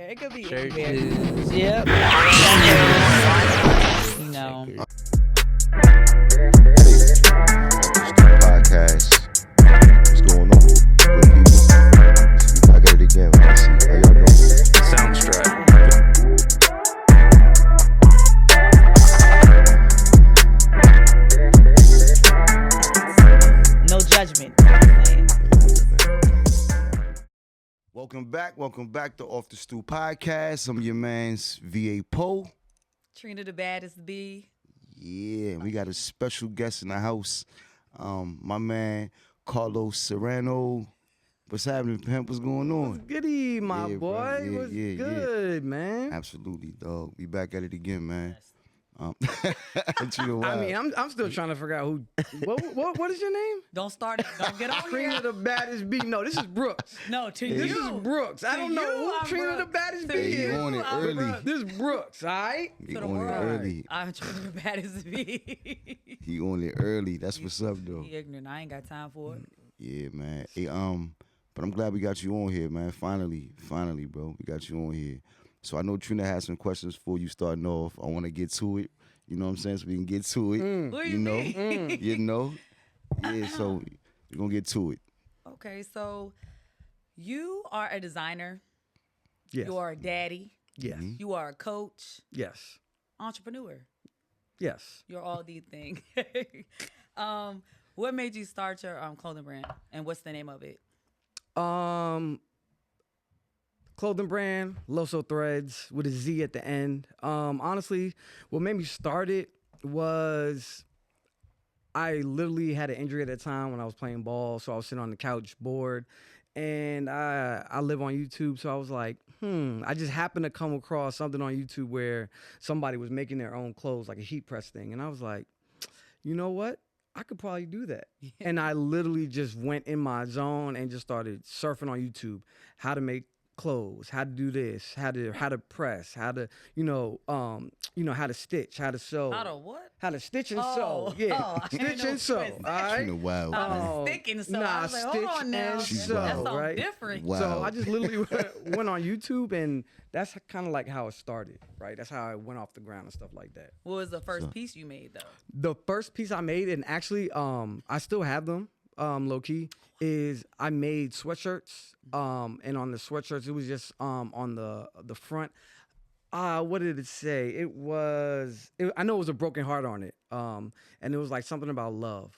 anywhere. It could be Churches. anywhere. Yep. You know. Podcast. What's going on? Good people. I got it again. Let's see. How y'all doing? Soundtrack. No judgment. Welcome back to Off the Stoop Podcast. I'm your man's VA Poe. Trina the baddest bee. Yeah, we got a special guest in the house. My man Carlos Serrano. What's happening, pimp? What's going on? Goody, my Yeah, boy. bro. Yeah, What's yeah, good, man? Absolutely, dog. We back at it again, man. Trina, I mean, I'm still trying to figure out who. What is your name? Don't start it. Don't get on Trina here. the baddest bee. No, this is Brooks. No, to This you. is Brooks. I don't know you, who I'm Trina the Brooks. baddest To bee Hey, you is. on it I'm early. Brooks. This is Brooks, all right? He To the on it world. early. I'm Trina the baddest bee. He on it early. That's what's up, though. He ignorant. I ain't got time for it. Yeah, man. Hey, but I'm glad we got you on here, man. Finally, bro. We got you on here. So I know Trina has some questions for you starting off. I want to get to it. You know what I'm saying? So we can get to it. What do You know? mean? You know? Yeah, so we're going to get to it. Okay, so you are a designer. Yes. You are a daddy. Yes. You are a coach, Yes. entrepreneur. Yes. You're all these things. What made you start your clothing brand, and what's the name of it? Clothing brand, Loso Threads with a Z at the end. Honestly, what made me start it was I literally had an injury at that time when I was playing ball, so I was sitting on the couch bored, and I live on YouTube, so I was like, I just happened to come across something on YouTube where somebody was making their own clothes, like a heat press thing, and I was like, you know what? I could probably do that. And I literally just went in my zone and just started surfing on YouTube, how to make clothes, how to do this, how to press, how to, how to stitch, how to sew. How to what? How to stitch and sew. Yeah. I didn't Stitch know and sew. what you All right. Trina, wow. I was thinking so. I was like, hold stitch on now. and She's sew, That sounds right? different. Wow. So I just literally went on YouTube, and that's kind of like how it started, right? That's how I went off the ground and stuff like that. What was the first piece you made, though? The first piece I made, and actually, I still have them, low key, is I made sweatshirts. And on the sweatshirts, it was just on the front. What did it say? I know it was a broken heart on it. And it was like something about love.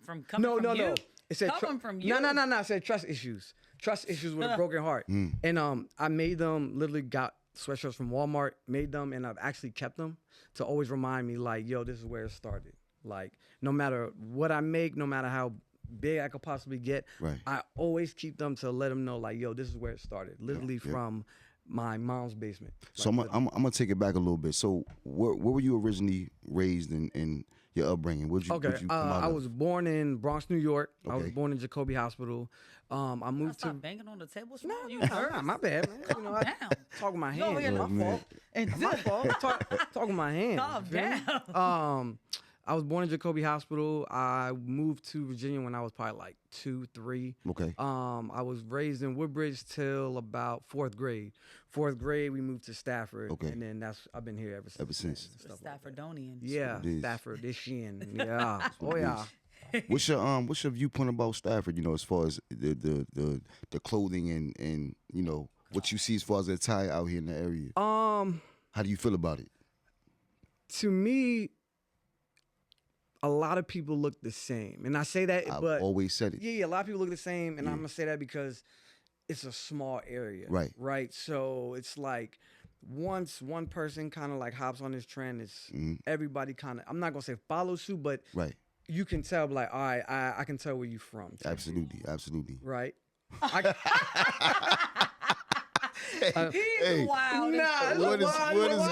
From coming from you? It said Coming from you? No. It said trust issues. Trust issues with a broken heart. And I made them. Literally got sweatshirts from Walmart. Made them, and I've actually kept them to always remind me, like, yo, this is where it started. Like, no matter what I make, no matter how big I could possibly get, Right. I always keep them to let them know, like, yo, this is where it started. Literally from my mom's basement. So Like, I'm going to take it back a little bit. So where were you originally raised in your upbringing? Where'd you come out I of? was born in Bronx, New York. I was Okay. born in Jacoby Hospital. I moved to... Stop banging on the table. No, You no, nervous. my bad, man. You know, I down. talk with my Go hands. ahead, My no fault. And My fault. Talk with my hands. Calm you feel me? down. I was born in Jacoby Hospital. I moved to Virginia when I was probably like 2, 3. Okay. I was raised in Woodbridge till about 4th grade. 4th grade, we moved to Stafford. Okay. And then I've been here ever since. Ever since. and stuff like that. Staffordonian. Yeah, it is. Staffordishian. Yeah. Oh it yeah. What's your viewpoint about Stafford, as far as the clothing and what you see as far as the attire out here in the area? How do you feel about it? To me, a lot of people look the same. And I say that, I've but always said it. yeah, a lot of people look the same, and Yeah. I'm gonna say that because it's a small area, Right. Right. So it's like once one person kind of like hops on this trend, it's everybody kind of. I'm not gonna say follow suit, but Right. you can tell, like, all right, I can tell where you from, type Absolutely. deal, right? He's wild. Nah, What is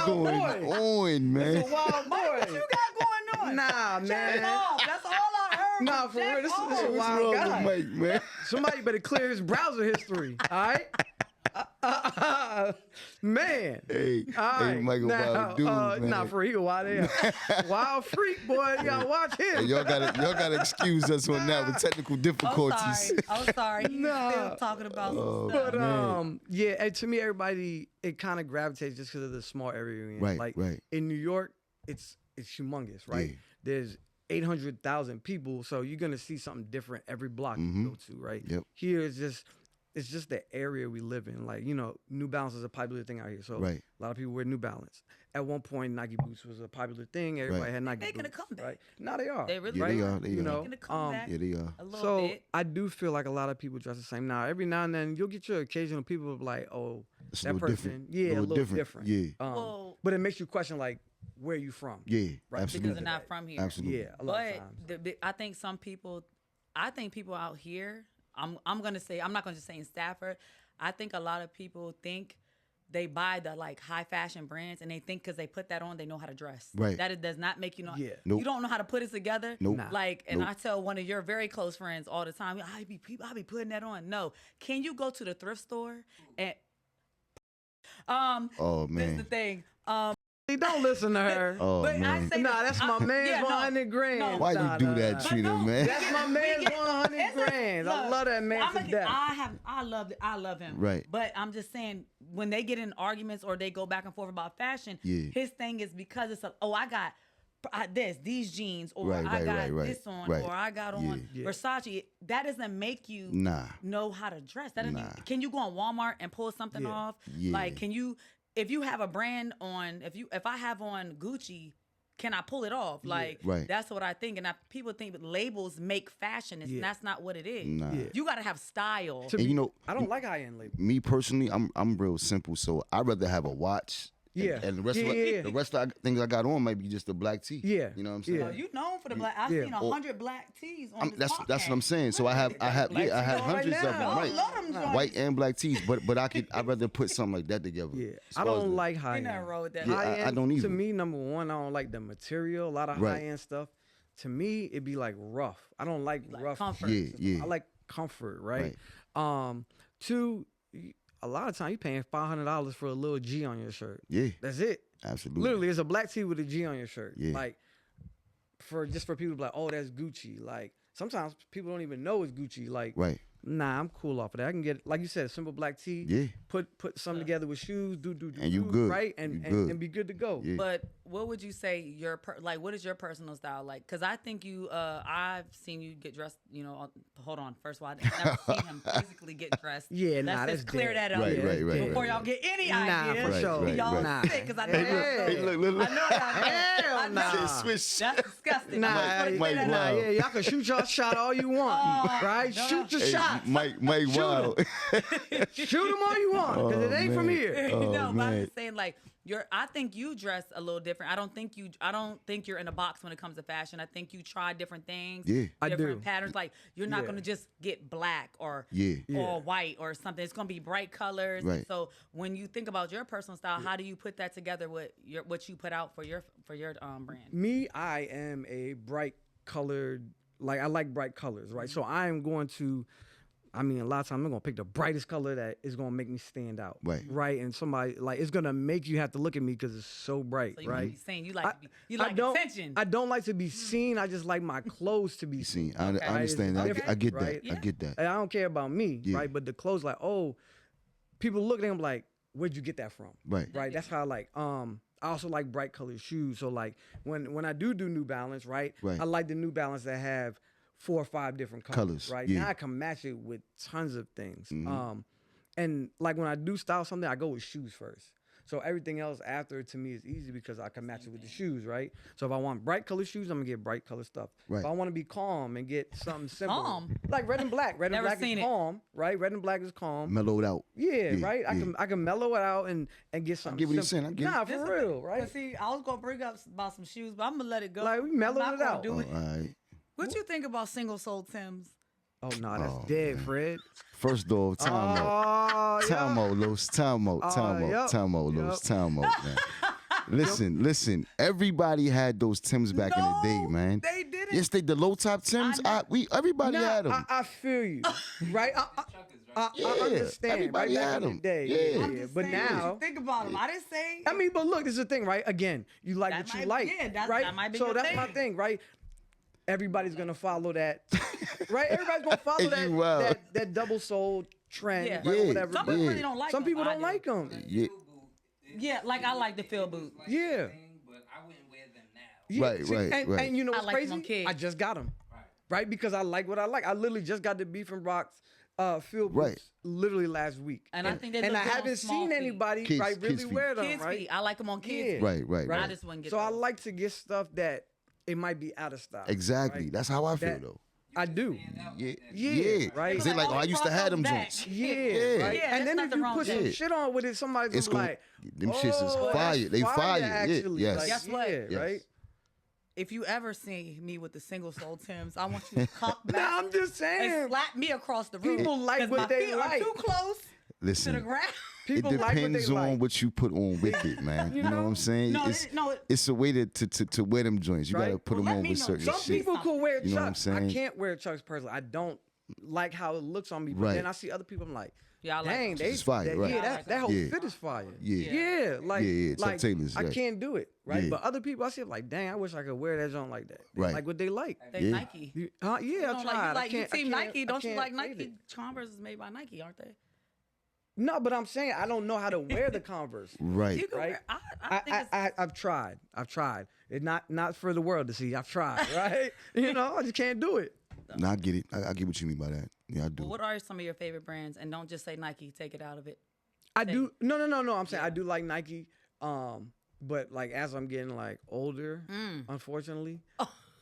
going on, man? It's a wild boy. What you got going on? Nah, Shut man. off. That's all I heard. Nah, was for shut real, this is off. a What's wild wrong guy. with Mike, man? Somebody better clear his browser history, all right? Man. Hey, All right. Michael Wild dude, man. Nah, for real, wild freak, boy. You gotta watch him. Hey, y'all gotta excuse us on that with technical difficulties. I'm sorry. He's Nah. still talking about some stuff. But yeah, and to me, everybody it kind of gravitates just because of the small area we're in. Right, like right. in New York, it's humongous, right? Yeah. There's 800,000 people, so you're gonna see something different every block you go to, right? Yep. Here it's just the area we live in. Like, you know, New Balance is a popular thing out here, so Right. a lot of people wear New Balance. At one point, Nike boots was a popular thing. Everybody Right. had Nike Making a boots, comeback. right? Now they are. They really Yeah, they are. are. They you are. know, Making a comeback. Yeah, they are. A little so bit. I do feel like a lot of people dress the same. Now, every now and then, you'll get your occasional people like, oh, It's a that little person, different. yeah, a little different. Yeah. Well- but it makes you question like, where you from? Yeah. Right, Absolutely. Because they're not from here. Absolutely. Yeah, a lot of times. But I think people out here, I'm gonna say, I'm not gonna just say in Stafford, I think a lot of people think they buy the like high fashion brands and they think because they put that on, they know how to dress. Right. Does not make you know. Yeah. Nope. You don't know how to put it together. Nope. Nah. Like, and Nope. I tell one of your very close friends all the time, I be putting that on. No. Can you go to the thrift store and Oh this is the man. thing. Hey, don't listen to her. Oh But I man. say Nah, that's my man's yeah, no. 100 grand. No. Why Nah, you do nah, that, nah. Trina, no, man? That's my man's 100 It's a- grand. I look, love that man to death. I love him. Right. But I'm just saying, when they get in arguments or they go back and forth about fashion, Yeah. his thing is because it's I got these jeans, or Right, I right, got right, this on, right. or I got on Yeah. Versace. That doesn't make you Nah. know how to dress. That doesn't Nah. can you go on Walmart and pull something Yeah. off? Yeah. Like, can you, if you have a brand on, if I have on Gucci, can I pull it off? Like, Right. that's what I think. And people think labels make fashion. That's not what it is. Nah. Yeah. You got to have style. To And me, you know, I don't like high-end labels. me personally, I'm real simple. So I'd rather have a watch. Yeah. And the rest Yeah, of yeah, yeah. the rest of the things I got on might be just a black tee. Yeah. You know what I'm saying? Yeah. You known for the black. I've Yeah. seen 100 black tees on this That's podcast. what I'm saying. So I have Black I have tees on right hundreds of them, now. right? Love them joints. White and black tees, but I'd rather put something like that together. Yeah. As I far as don't the- like Ain't high-end. nothing wrong with that. Yeah, I High-end, don't either. To me, number one, I don't like the material. A lot of Right. high-end stuff. To me, it'd be like rough. I don't like Like rough. comfort. Yeah, yeah. I like comfort, right? Two, a lot of time you paying $500 for a little G on your shirt. Yeah, That's it. absolutely. Literally, it's a black tee with a G on your shirt. Yeah. Like, for people to be like, oh, that's Gucci. Like, sometimes people don't even know it's Gucci. Like, Right. nah, I'm cool off of that. I can get, like you said, a simple black tee. Yeah. Put something together with shoes. Do. And you good. Right? You And good. and be good to go. Yeah. But what would you say what is your personal style like? Because I think I've seen you get dressed, hold on. First of all, I've never seen him physically get dressed. Yeah, Let's nah, just that's clear dead. that up Right, here right, right, before right, y'all right. get any Nah, ideas. for sure. Right, Y'all right. sick, because I know Hey, y'all hey, sick. look, look. I know y'all Hell I know. nah. Switch. That's disgusting. Nah, I just wanna Mike clear that up. nah, Wild. yeah, y'all can shoot your shot all you want, right? no, Shoot your Hey, shot. Mike Shoot Wild. Shoot them all you want, because it Oh, ain't from man. here. Oh, No, but I'm man. just saying, like, I think you dress a little different. I don't think you're in a box when it comes to fashion. I think you try different things. Yeah. I different do. patterns. Like, you're not Yeah. gonna just get black or Yeah. or white or something. It's gonna be bright colors. Right. So when you think about your personal style, how do you put that together with what you put out for your brand? Me, I am a bright colored, like I like bright colors, right? So I am going to, a lot of times I'm gonna pick the brightest color that is gonna make me stand out, Right. Right, and somebody like it's gonna make you have to look at me because it's so bright, So you right? be saying you like I don't, attention. I don't like to be seen. I just like my clothes to be You seen. see, I Okay. understand. Right, I, it's I get different, that. right? I get that. And I don't care about me, Yeah. right? But the clothes, like, oh, people look at them like, where'd you get that from? Right. Right. That's how I like. I also like bright colored shoes. So like when I do New Balance, right? Right. I like the New Balance that have 4 or 5 different colors, right? yeah. Now I can match it with tons of things. Mhm. And like when I do style something, I go with shoes first. So everything else after to me is easy because I can match it with the shoes, right? So if I want bright color shoes, I'm gonna get bright color stuff. Right. If I want to be calm and get something simple, Calm? like red and black. Red and Never black seen is it. calm, right? Red and black is calm. Mellowed out. Yeah, Yeah, right. yeah. I can mellow it out and get something. get what he's simple. saying, I get it. Nah, This for is- real, right? But see, I was gonna bring up about some shoes, but I'm gonna let it go. Like, we I'm mellowed not it gonna out. do Oh, it. all right. What you think about single sole Timbs? Oh no, that's Oh, dead, Fred. First off, time out. Oh, Time out, Los. Time out. Time out. yep, Time out, Los. yep. Time out, man. Listen. Everybody had those Timbs back in the day, man. They didn't. Yes, the low top Timbs. Everybody had them. I feel you, right? I understand. Everybody right back had in them. the day, Yeah. I'm just But saying, now, think about them. I didn't say. I mean, but look, this is the thing, right? Again, you like That what you might- like, yeah, that- right? that might be so your that's my thing. thing, right? Everybody's gonna follow that, right? Everybody's gonna follow You wild. that double soul trend, Yeah. right, or Yeah. whatever. Some but people really don't like some them. people I don't do. like them. Yeah. Yeah, like I like the field boot. Yeah. But I wouldn't wear them now. Yeah, Right, right, right. And you know I what's like them on crazy? kids. I just got them, Right. right? Because I like what I like. I literally just got the Beef and Brock's field boots Right. literally last week. And I think they and look I good on haven't small seen feet. anybody Kids- right really kids feet. wear them, Kids right? feet. I like them on kids Yeah. feet. Right, right, Right. I right. just wouldn't get So I those. like to get stuff that it might be out of style. Exactly. right? That's how I feel That- though. I do. Yeah. Yeah, right. Cause they like, Like, oh, I oh, used to brought have them those back. joints. Yeah, Yeah. right. Yeah, and there's then if nothing you wrong put with some that. shit on with it, somebody's It's gonna be gonna, like, them shits is "Oh, fire. that's They fire. Yeah. actually. Yes. Like, Guess what? yeah, Yes. right. If you ever see me with the single sole Timbs, I want you to cock back No, I'm just and saying. slap me across the room. People like 'Cause what my they feet like. are too close to the Listen, ground. People it like what depends they on like. what you put on with it, man. You know what I'm saying? No, it's, no. it's a way to wear them joints. You Right. gotta put Well, them let on me with know. certain Some shit. people could wear You know what I'm Chucks. I saying? can't wear Chucks personally. I don't like how it looks on me. But Right. then I see other people. I'm like, Yeah, I like dang, them. they It's fire, that, right. yeah, I like that them. whole Yeah. fit is fire. Yeah. Yeah, like, Yeah, Chuck like Taylor's, I right. can't do it, right? Yeah. But other people, I see, like, dang, I wish I could wear that joint like that. They Right. like what they like. They Yeah. Nike. Yeah, You I don't tried. like, I you can't, team I can't, Nike. I Don't you can't like fade Nike? it. Converse is made by Nike, aren't they? No, but I'm saying I don't know how to wear the Converse. Right. You can Right. wear. I think it's. I've tried. It's not for the world to see. I've tried, right? You know, I just can't do it. No, I get it. I get what you mean by that. Yeah, I do. Well, what are some of your favorite brands? And don't just say Nike. Take it out of it. I do. No. I'm saying I do like Nike. But like as I'm getting like older, unfortunately,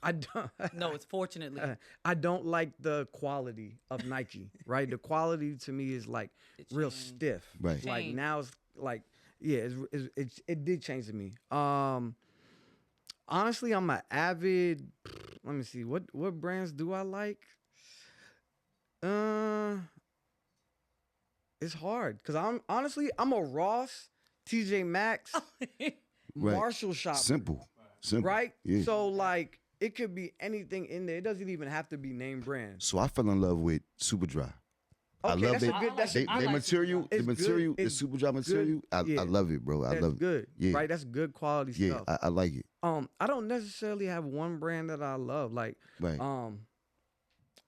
I don't. No, it's fortunately. I don't like the quality of Nike. Right, the quality to me is like real changed. stiff. Right. Like Changed. now it's like it did change to me. Honestly, I'm an avid. Let me see what brands do I like. It's hard because I'm a Ross, TJ Maxx, Right. Marshall shopper. Simple. Right? Yeah. So like it could be anything in there. It doesn't even have to be name brand. So I fell in love with Superdry. I Okay, love that's it. a good. That's They, a I they like material, Superdry. the It's material, good. the It's Superdry material. I Yeah. love it, bro. I That's love it. good. Yeah. Right? That's good quality Yeah, stuff. I like it. I don't necessarily have one brand that I love. Like, Right.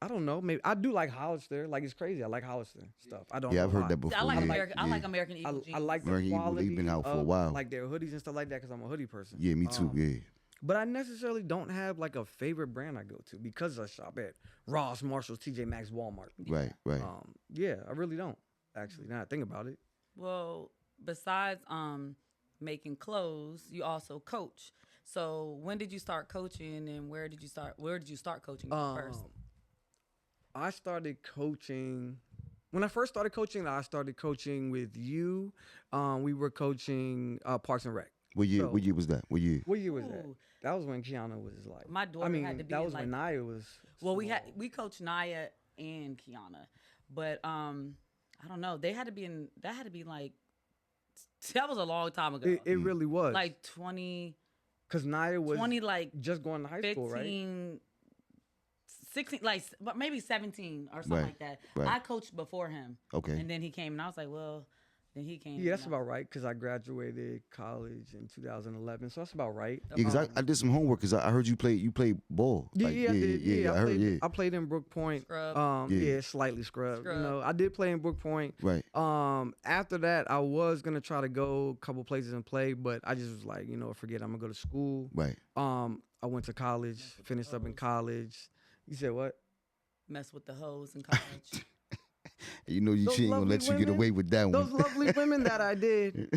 I don't know. Maybe I do like Hollister. Like it's crazy. I like Hollister stuff. I don't. Yeah, know I've heard why. that before. I like yeah. American. I yeah. like American Eagle jeans. I like the American Eagle, quality. they've been out for a of, while. Like their hoodies and stuff like that. Because I'm a hoodie person. Yeah, me too. Yeah. But I necessarily don't have like a favorite brand I go to because I shop at Ross, Marshalls, TJ Maxx, Walmart. Right. Right. Yeah, I really don't. Actually, now I think about it. Well, besides making clothes, you also coach. So when did you start coaching, and where did you start? Where did you start coaching first? I started coaching. When I first started coaching, I started coaching with you. We were coaching Parks and Rec. What year? So- What year was that? What year? What year was that? Ooh. That was when Kiana was like. My daughter I mean, had to be that in, was when Naya was. Well, we small. coached Naya and Kiana, but I don't know. They had to be in. That had to be like. That was a long time ago. It really was. like 20, because Naya was 20, like just going to high 15, school, right? 16, like but maybe 17 or something Right, like that. right. I coached before him. Okay. And then he came, and I was like, well, then he came. Yeah, that's you know. about right. Because I graduated college in 2011, so that's about right. Yeah, because I did some homework because I heard you played ball. Yeah, Like, yeah, I did. Yeah, I heard. Yeah. I played in Brook Point. Scrub. Yeah. Yeah, slightly scrub. Scrub. You know, I did play in Brook Point. Right. After that, I was gonna try to go a couple places and play, but I just was like, you know, forget. I'm gonna go to school. Right. I went to college, finished up in college. You said what? Mess with the hoes in college. You know Those she ain't gonna lovely let you get women, away with that Those one. lovely women that I did.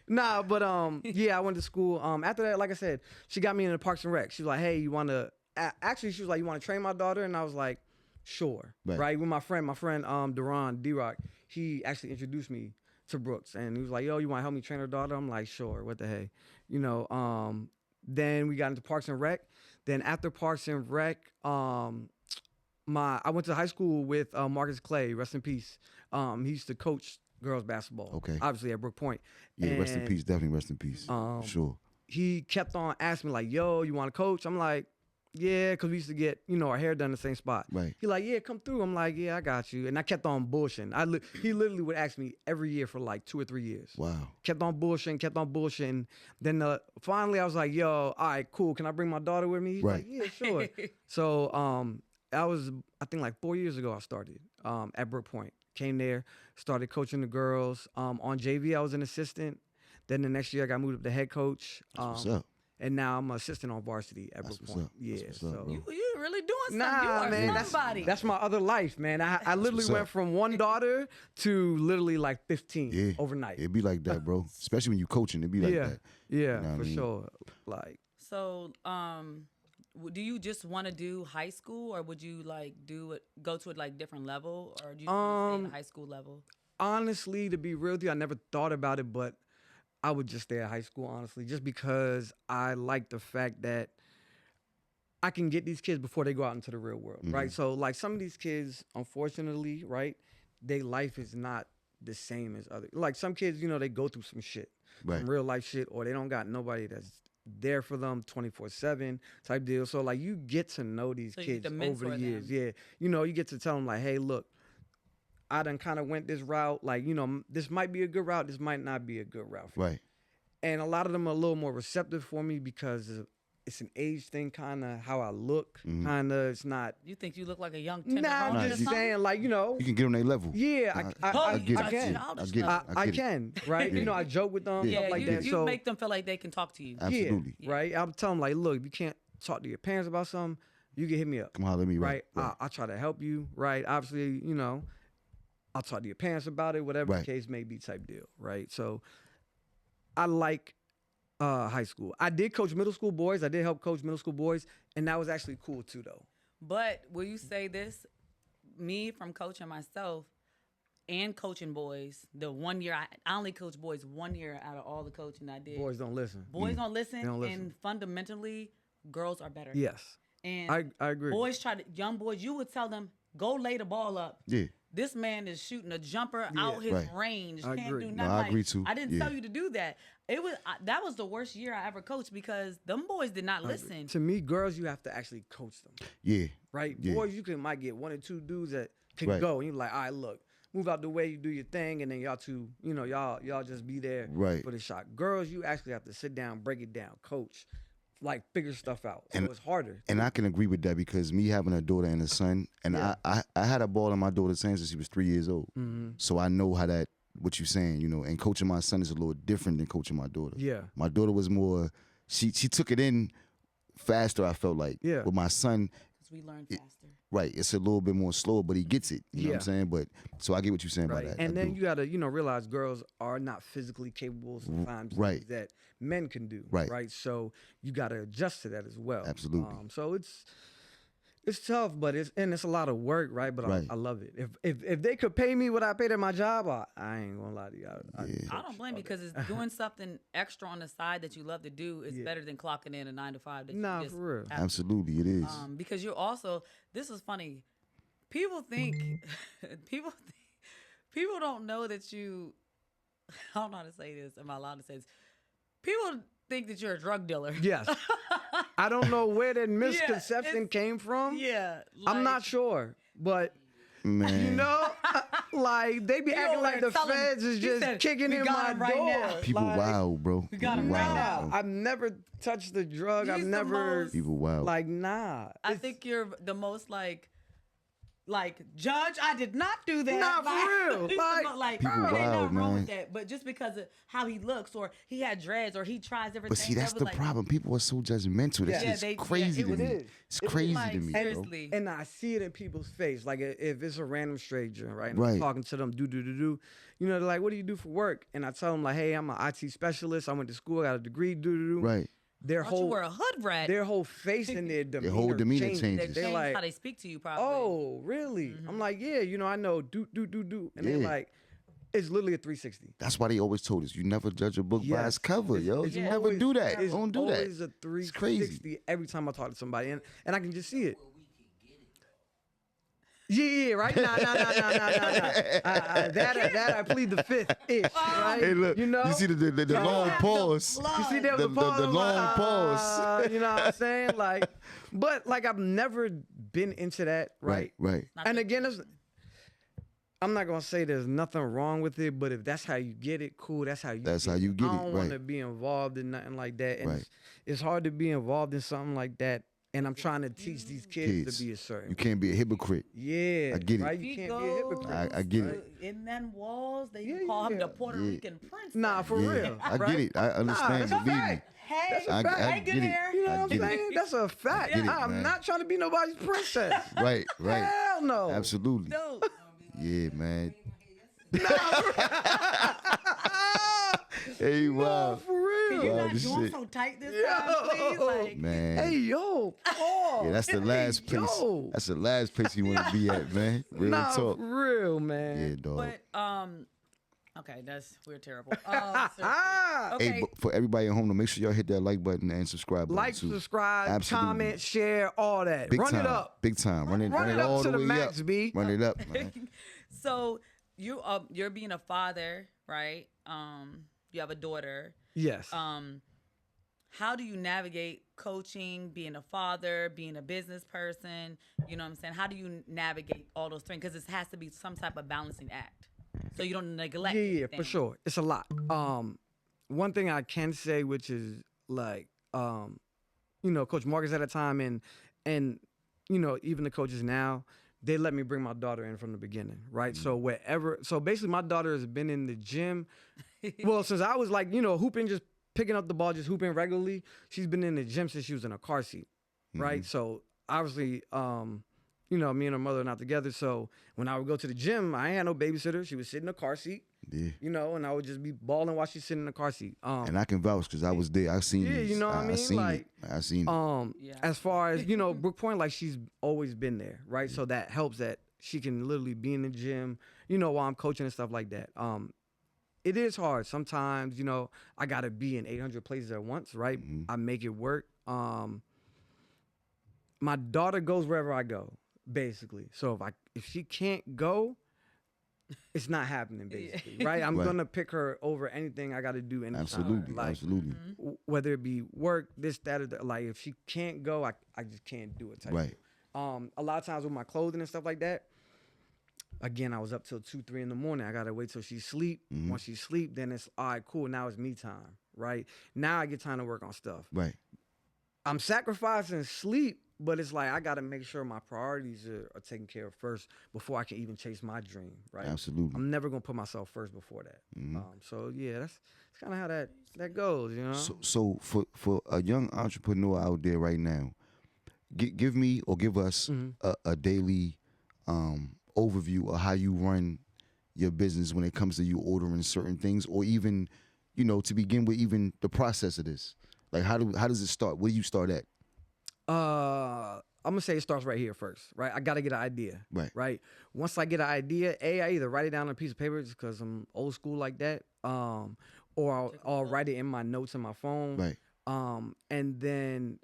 Nah, but yeah, I went to school. After that, like I said, she got me in the Parks and Rec. She was like, hey, you wanna actually she was like, you wanna train my daughter? And I was like, sure. Right. With my friend Duran D-Rock, he actually introduced me to Brooks, and he was like, yo, you wanna help me train her daughter? I'm like, sure, what the hey. You know, then we got into Parks and Rec. Then after Parks and Rec, I went to high school with Marcus Clay, rest in peace. He used to coach girls basketball. Okay. Obviously at Brook Point. Yeah, rest in And, peace. Definitely rest in peace. Sure. he kept on asking me like, yo, you want to coach? I'm like, yeah, because we used to get, our hair done in the same spot. Right. He like, yeah, come through. I'm like, yeah, I got you. And I kept on bullshitting. He literally would ask me every year for like 2 or 3 years. Wow. Kept on bullshitting. Then finally I was like, yo, all right, cool. Can I bring my daughter with me? He's Right. like, yeah, sure. So that was, I think like 4 years ago I started at Brook Point. Came there, started coaching the girls. On JV, I was an assistant. Then the next year I got moved up to head coach. That's what's up. And now I'm an assistant on varsity at Brook Point. Yeah, That's what's up, so bro. You really doing something. nah, you are man, somebody. that's my other life, man. I literally what's went up. from one daughter to literally like 15 Yeah. overnight. It'd be like that, bro. Especially when you coaching, it'd be like yeah, that. yeah, You know what I for mean? sure. Like, So, do you just want to do high school, or would you like go to a like different level, or do you want to stay at high school level? honestly, to be real with you, I never thought about it, but I would just stay at high school, honestly, just because I like the fact that I can get these kids before they go out into the real world, right? So, like, some of these kids, unfortunately, right, their life is not the same as other. Like, some kids, they go through some shit, Right. some real life shit, or they don't got nobody that's there for them 24/7 type deal. So, like, you get to know these So you get kids to over the mentor years. them. Yeah, you get to tell them, like, hey, look, I done kind of went this route. Like, this might be a good route. This might not be a good route for you. Right. And a lot of them are a little more receptive for me because it's an age thing, kind of how I look. Kind of, it's not. You think you look like a young Nah, tenderoni I'm or just something? saying, like, You can get on their level. yeah, I get I it. can. Yeah, I get it. I get it. can, right? Yeah. I joke with them, Yeah. stuff like you, that. you So, make them feel like they can talk to you. Absolutely. yeah, right? I'm telling them, like, look, if you can't talk to your parents about something, you can hit me up. Come holler at me, Right? right? I'll try to help you, right? Obviously, I'll talk to your parents about it, whatever Right. the case may be type deal, right? So I like high school. I did coach middle school boys. I did help coach middle school boys, and that was actually cool too, though. But will you say this? Me from coaching myself and coaching boys, the 1 year I only coached boys 1 year out of all the coaching I did. Boys don't listen. Boys don't listen, They don't listen. and fundamentally, girls are better. Yes, And I agree. boys young boys, you would tell them, go lay the ball up. Yeah. This man is shooting a jumper out his Right. range. I Can't agree. do No, nothing. I Like, agree too. I didn't Yeah. tell you to do that. That was the worst year I ever coached because them boys did not listen. To me, girls, you have to actually coach them, Yeah. right? Yeah. Boys, might get 1 or 2 dudes that can Right. go, and you're like, all right, look, move out the way, you do your thing, and then y'all two, y'all just be there Right. for the shot. Girls, you actually have to sit down, break it down, coach, like figure stuff out. So And- it's harder. And I can agree with that because me having a daughter and a son, and Yeah. I had a ball in my daughter's hands since she was 3 years old. Mm-hmm. So I know what you're saying, and coaching my son is a little different than coaching my daughter. Yeah. My daughter was more, she took it in faster, I felt like. Yeah. With my son, Because we learn faster. right, it's a little bit more slow, but he gets it. You know what I'm Yeah. saying? But so I get what you're saying Right. about that. And I then do. you gotta, realize girls are not physically capable sometimes right. that men can do. Right. So you gotta adjust to that as well. Absolutely. So it's tough, but it's a lot of work, right? But Right. I love it. If they could pay me what I paid at my job, I ain't gonna lie to you. I don't blame you because it's doing something extra on the side that you love to do is better than clocking in a 9 to 5. That Nah, you just for real. have- Absolutely, it is. because you're also. This is funny. People think people don't know that you. I don't know how to say this. Am I allowed to say this? People think that you're a drug dealer. Yes. I don't know where that misconception it's- came from. Yeah, I'm not like, sure, but Man. like they be He acting over like there the telling- feds is he just said, kicking "We in got my him right door. now." People Like, wild, bro. We got him People right wild, now. bro. I've never touched the drug. I've He's the never most- People wild. like nah. I It's- think you're the most like Judge, I did not do that. Nah, for real. he's the Like, mo- like People it ain't wild, nothing wrong with man. that. But just because of how he looks, or he had dreads, or he tries everything. But see, that's that the was like, problem. People are so judgmental. That's Yeah, just they- crazy yeah, to it me. is. It's It is. crazy Like, to me, seriously. bro. And I see it in people's face. Like if it's a random stranger, right? And Right. I'm talking to them, they're like, what do you do for work? And I tell them like, hey, I'm an IT specialist. I went to school, I got a degree, Right. Their I thought you whole were a hood rat. their whole face and their demeanor, whole demeanor changes. changes. They They're changed like, how they speak to you, probably. oh, really? I'm like, yeah, I know, do. And they're Yeah. like, it's literally a 360. That's why they always told us, you never judge a book by Yes. its cover, yo. It's You never always- do that. It's Don't do that. always a 360 every time I talk to somebody. And I can just see it. Yeah, right. Nah. That I plead the fifth ish, right? Hey, look, you know, you see the long pause. you see there was a pause. The long pause. You know what I'm saying? Like, but like I've never been into that, right? Right. And again, I'm not gonna say there's nothing wrong with it, but if that's how you get it, cool. That's how you. That's get how you get I it, don't want to be involved in nothing like that, and Right. it's hard to be involved in something like that. And I'm trying to teach these kids to be a certain. You can't be a hypocrite. Yeah, I get it. Right? You can't be a hypocrite. I get it. In them walls, they call him the Puerto Rican prince. Nah, for real. I get it. I understand. that's a Believe me. fact. Hey, That's a I fact. hey, get get it. here. You know I what I'm get it. saying? That's a fact. get it, I'm man. not trying to be nobody's princess. Right. Hell no. Absolutely. Dude. Yeah, man. Hey, wow. For real. You Wow, not this doing shit. so tight this time, please. Like, Man. Hey, yo. Paul. Yeah, that's the last place. Yo. That's the last place you want to be at, man. Real Nah, talk. for real, man. Yeah, dog. but okay, we're terrible. Okay. Hey, but for everybody at home, to make sure y'all hit that like button and subscribe button Like, too. subscribe, Absolutely. comment, share, all that. Big Run time. it up. Big time. Run it Run it up all to the the way max, up. B. Run it up, man. So you're being a father, right? You have a daughter. Yes. How do you navigate coaching, being a father, being a business person? You know what I'm saying? How do you navigate all those things? Because it has to be some type of balancing act, so you don't neglect. Yeah, anything. for sure. It's a lot. One thing I can say, which is like, Coach Marcus at a time, and even the coaches now, they let me bring my daughter in from the beginning, right? So basically, my daughter has been in the gym. Well, since I was like, hooping, just picking up the ball, just hooping regularly. She's been in the gym since she was in a car seat, right? So obviously, me and her mother are not together. So when I would go to the gym, I ain't had no babysitter. She would sit in the car seat, and I would just be balling while she's sitting in the car seat. And I can vouch because I was there. I seen Yeah, this. you know what I mean? I seen Like, it. I seen it. As far as, Brook Point, like she's always been there, right? So that helps that she can literally be in the gym, while I'm coaching and stuff like that. It is hard. Sometimes, I got to be in 800 places at once, right? I make it work. My daughter goes wherever I go, basically. So if she can't go, it's not happening, basically, right? I'm going to pick her over anything I got to do anytime. Absolutely. Like, Absolutely. whether it be work, this, that, or that. Like, if she can't go, I just can't do it. Type Right. A lot of times with my clothing and stuff like that, again, I was up till 2, 3 in the morning. I got to wait till she sleep. Once she sleep, then it's, all right, cool. Now it's me time, right? Now I get time to work on stuff. Right. I'm sacrificing sleep, but it's like I got to make sure my priorities are taken care of first before I can even chase my dream, right? Absolutely. I'm never going to put myself first before that. So, yeah, that's kind of how that goes, So for a young entrepreneur out there right now, give me or give us a daily overview of how you run your business when it comes to you ordering certain things, or even, to begin with, even the process of this. Like, how does it start? Where do you start at? I'm gonna say it starts right here first, right? I gotta get an idea, right? Once I get an idea, I either write it down on a piece of paper just because I'm old school like that, or I'll write it in my notes on my phone, Right. And then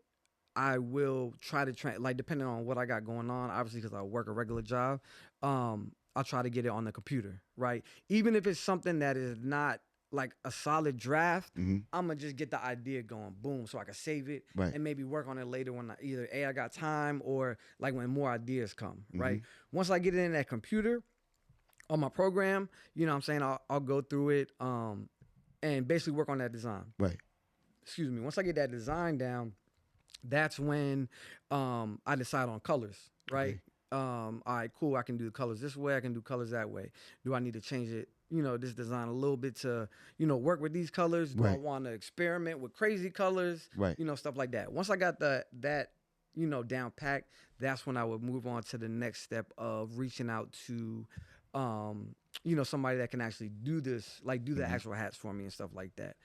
I will try to like, depending on what I got going on, obviously because I work a regular job, I'll try to get it on the computer, right? Even if it's something that is not like a solid draft, I'm gonna just get the idea going, boom, so I can save it and maybe work on it later when I got time, or like when more ideas come, right? Once I get it in that computer on my program, I'll go through it and basically work on that design. Right. Excuse me. Once I get that design down, that's when I decide on colors, right? All right, cool, I can do colors this way, I can do colors that way. Do I need to change it, this design a little bit to, work with these colors? Do I want to experiment with crazy colors? Right. Stuff like that. Once I got that down packed, that's when I would move on to the next step of reaching out to, somebody that can actually do this, like do the actual hats for me and stuff like that.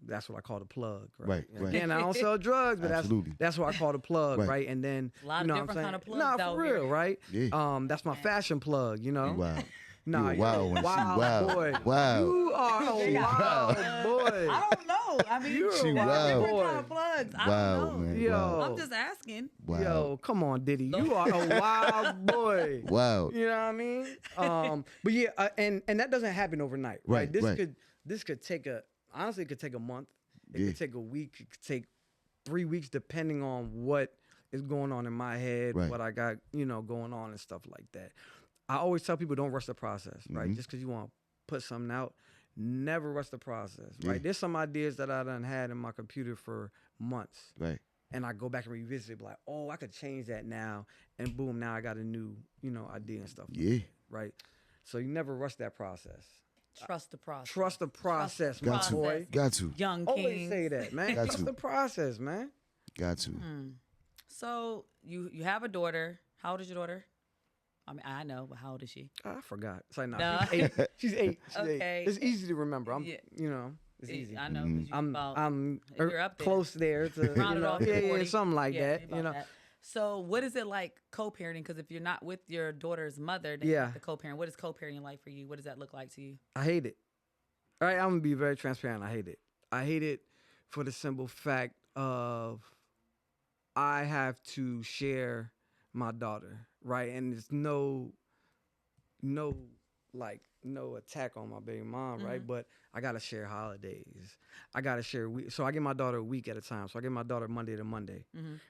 That's what I call the plug, right? Right. Again, I don't sell drugs, but that's what I call the plug, right? And then a lot of different kind of plugs for out real, here. right? Yeah. That's my fashion plug, Wow. Nah, You a wild one. She wild. boy. Wow. You are a wild boy. I don't know. I mean, You're She there's wild. different kind of plugs. I Wow, don't know. man. Yo. Wow. I'm just asking. Wow. Yo, come on, Diddy. You are a wild boy. Wow. You know what I mean? But yeah, and that doesn't happen overnight, right? Right. This could take honestly, it could take a month. It Yeah. could take a week. It could take 3 weeks, depending on what is going on in my head, Right. what I got, going on and stuff like that. I always tell people don't rush the process, right? Mhm. Just because you want to put something out, never rush the process, right? Yeah. There's some ideas that I done had in my computer for months. Right. And I go back and revisit it, like, oh, I could change that now. And boom, now I got a new, idea and stuff. Yeah. Right? So you never rush that process. Trust the process. Trust the process, my Got to. boy. Got to. Young Always kings. say that, man. Got Trust to. the process, man. Got to. So you have a daughter. How old is your daughter? I mean, I know, but how old is she? I forgot. It's like, nah, Nah. she's 8. She's 8. She's 8. Okay. It's easy to remember. Yeah. It's easy. I know. 'cause you I'm about, you're up there. close there to rounded off to yeah, 40. something like Yeah, that. about that. So what is it like co-parenting? Because if you're not with your daughter's mother, then you Yeah. have to co-parent. What is co-parenting like for you? What does that look like to you? I hate it. All right, I'm gonna be very transparent. I hate it. I hate it for the simple fact of I have to share my daughter, right? And there's no attack on my baby mom, right? But I gotta share holidays. I gotta share so I get my daughter a week at a time. So I get my daughter Monday to Monday,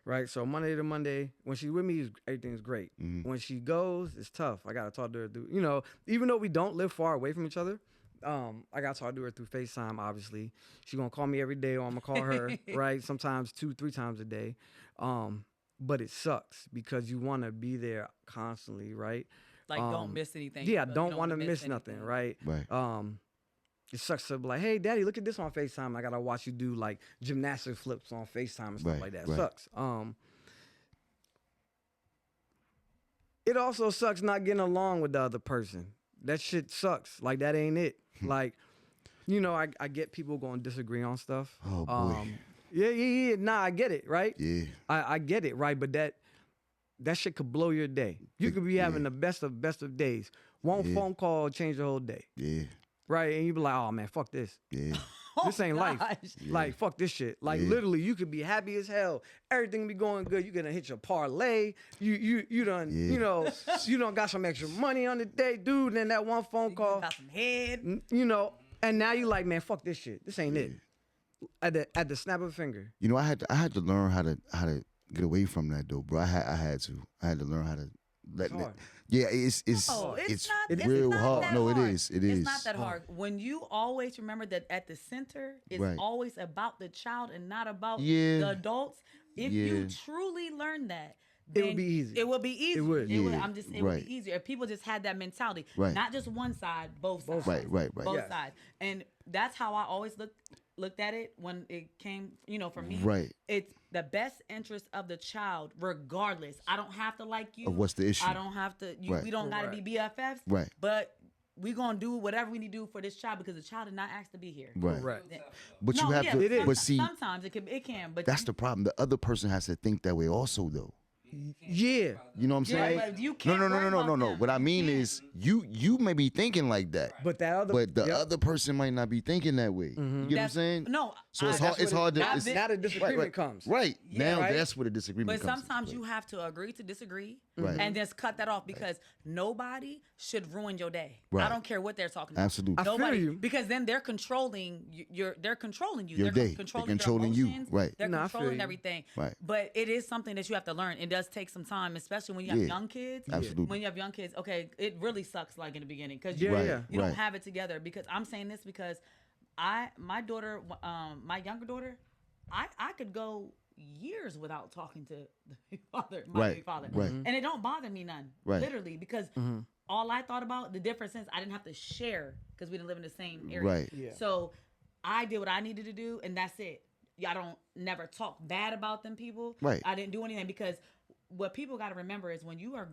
right? So Monday to Monday, when she's with me, everything's great. When she goes, it's tough. I gotta talk to her even though we don't live far away from each other. I got to talk to her through FaceTime, obviously. She's going to call me every day, or I'm going to call her, right? Sometimes 2-3 times a day. But it sucks because you want to be there constantly, right? Like, don't miss anything. Yeah, but don't you want to wanna miss nothing, anything. right? Right. It sucks to be like, hey, daddy, look at this on FaceTime. I got to watch you do like gymnastic flips on FaceTime and stuff Right, like that. right. Sucks. It also sucks not getting along with the other person. That shit sucks. Like, that ain't it. Like, I get people going to disagree on stuff. Oh, boy. Yeah. Nah, I get it, right? Yeah. I get it, right? But that shit could blow your day. You could be having the best of days. One phone call change your whole day, Yeah. right? And you be like, oh, man, fuck this. Yeah. This ain't life. Gosh. Like, fuck this shit. Like, literally, you could be happy as hell. Everything be going good. You gonna hit your parlay. You done, you done got some extra money on the day, dude. And then that one phone call, Got some head. and now you like, man, fuck this shit. This ain't it. At the snap of a finger. I had to learn how to get away from that though, bro. I had to learn how to let It's hard. Yeah, it's Oh, it's it's real not hard. that No, hard. it is. It is. It's not that hard. When you always remember that at the center, it's Right. always about the child and not about Yeah. the adults. If Yeah. you truly learn that, It would then be easy. It would be easier. It would. It would Yeah. it would Right. be easier if people just had that mentality. Right. Not just one side, both sides. Right. Both Yes. sides. And that's how I always looked at it when it came, for me. Right. It's the best interest of the child, regardless. I don't have to like you. Of what's the issue? I don't have to. Right. We don't got to Right. be BFFs. Right. But we gonna do whatever we need to do for this child because the child did not ask to be here. Right. Right. But you have yeah, to. It is. But see, sometimes it can. But that's the problem. The other person has to think that way also, though. Yeah. You know what I'm Yeah, saying? but you can't worry No. about them. What I mean You is, you may be thinking like that, But that other. but the yep. other person might not be thinking that way. You get what I'm That's- saying? no, So it's I- hard. It's hard to. Now It's, now the disagreement right. comes. Right. Now right? that's where the disagreement But comes. sometimes into you play. have to agree to disagree Right. and just cut that off because nobody should ruin your day. Right. I don't care what they're talking about. Absolutely. I feel Nobody, you. because then they're controlling they're controlling you. Your They're day. controlling, They're controlling your you. emotions. Right. They're No, I feel controlling you. everything. Right. But it is something that you have to learn. It does take some time, especially when you have Yeah. young kids. Absolutely. When you have young kids, okay, it really sucks like in the beginning because Yeah, Right. yeah. you don't Right. have it together. Because I'm saying this because my daughter, my younger daughter, I could go years without talking to my Right, baby father, right. and it don't bother me none, Right. literally, because all I thought about the difference is I didn't have to share because we didn't live in the same area. Right. Yeah. So I did what I needed to do, and that's it. I don't never talk bad about them people. Right. I didn't do anything because what people got to remember is when you are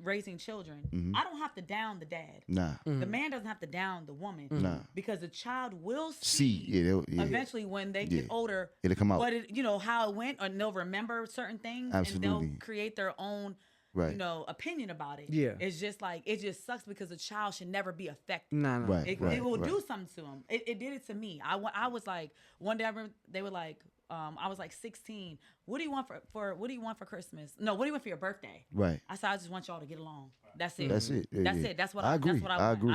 raising children, I don't have to down the dad. Nah. The man doesn't have to down the woman. Nah. Because the child will See. Yeah. eventually when they get Yeah. older It'll come out. what it, how it went, and they'll remember certain things and Absolutely. they'll create their own Right. opinion about it. Yeah. It's just like, it just sucks because the child should never be affected. Nah. Right. It will do something to him. It did it to me. I was like, one day they were like, I was like 16. What do you want for Christmas? No, what do you want for your birthday? Right. I said, I just want y'all to get along. That's it. That's it. Yeah, That's yeah. it. That's what I I agree. That's what I want. agree.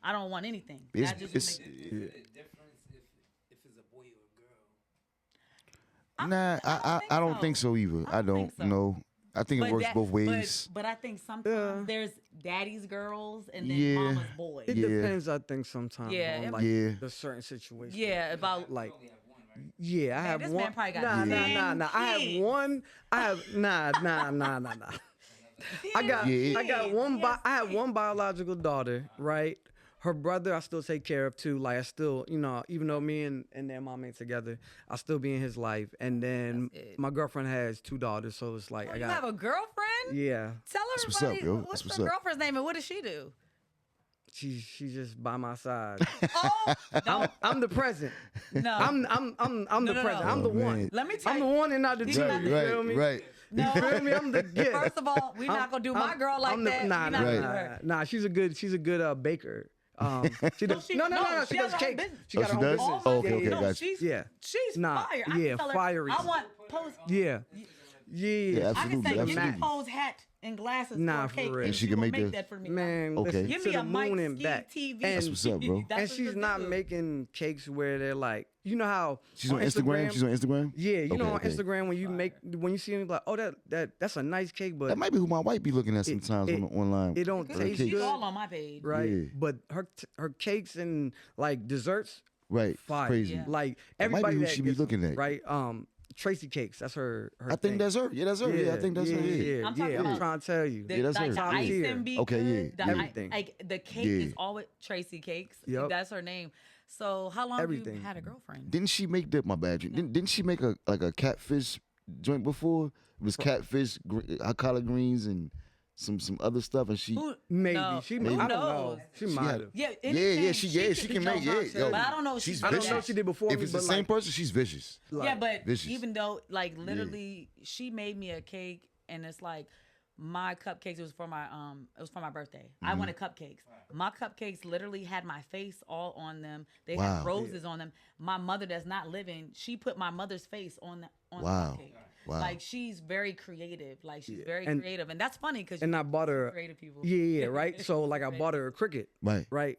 I don't want anything. It's- That just it's- make- Is it a difference if it's a boy or a girl? Nah, I don't think so either. I don't. think so. No, I think it But works that- both ways. But I think sometimes there's daddy's girls and then Yeah. mama's boys. It Yeah. depends, I think, sometimes Yeah, on it- like Yeah. the certain situation. Yeah, about Like, You only have one, right? yeah, I have this one. man probably got nah. 10 I have kids. one. I have nah. I got Yeah. I have one biological daughter, right? Her brother I still take care of too. Like I still, even though me and their mom ain't together, I still be in his life. And then That's it. my girlfriend has 2 daughters, so it's like I You got have a girlfriend? yeah. Tell That's what's everybody up, yo. what's That's her what's up. girlfriend's name and what does she do? She's just by my side. Oh, don't, I'm the present. no. I'm the no, present. no. I'm the Oh, man. one. Let me tell I'm you. the one and not the two. Right, You feel me? Right. No. You feel me? I'm the gift. First of all, we're not gonna do my girl like that. Nah, We're nah, not gonna nah, do her. nah. She's a good baker. She does, she- no. no, She she has does her own cake. business. She Oh, got she her own does? business. Oh, okay, Yeah, okay, yeah, no, gotcha. she's Nah, fire. I yeah, can tell her, fiery. I want post. yeah. Yeah, I can absolutely. say, give absolutely. me Poe's hat and glasses Nah, for a for cake, real. and And she can make that for me. Man, Okay. listen, Give to me the a moon and back. MikeskiTv. That's what's up, bro. That's And what she's you not do. making cakes where they're like, you know how She's on Instagram. She's on Instagram. Yeah, you know, on Okay, okay. Instagram when you see me like, oh that's a nice cake, but That might be who my wife be looking at sometimes online. it don't Her taste cakes. She's all good, on my page. right? Yeah. But her cakes and like desserts, Right. fire. Crazy. Yeah. Like That might be everybody who that she be gets looking them, at. right? Tracy Cakes, that's her. I think thing. that's her. Yeah, that's her. Yeah, I think that's her. Yeah. I'm talking I'm about trying to tell you. The, Yeah, that's like her. the Yeah. icing be Okay, good. yeah, The, yeah. Everything. like the cake Yeah. is always Tracy Cakes. Yep. That's her name. So how long Everything. you had a girlfriend? Didn't she make the my bad? Didn't she make a catfish joint before? It was catfish, collard greens, and some other stuff, and she. Who, Maybe no, she. who I don't know. knows? She She might had- have. Yeah, Yeah, anything, she can make. Yeah, yo, but I don't know. If she's she I don't did know that. if she did before If me, it's the but same like, person, she's vicious. Yeah, but vicious. even though, like, literally, she made me a cake, and it's like my cupcakes. It was for my birthday. Mm-hmm. I wanted cupcakes. My cupcakes literally had my face all on them. They Wow. had roses on them. My mother that's not living, she put my mother's face on the Wow. cupcake. Wow. Like she's very creative. Like she's very And- creative, and that's funny because and I bought her. creative people. Yeah, right. So like I bought her a Cricut. Right. Right.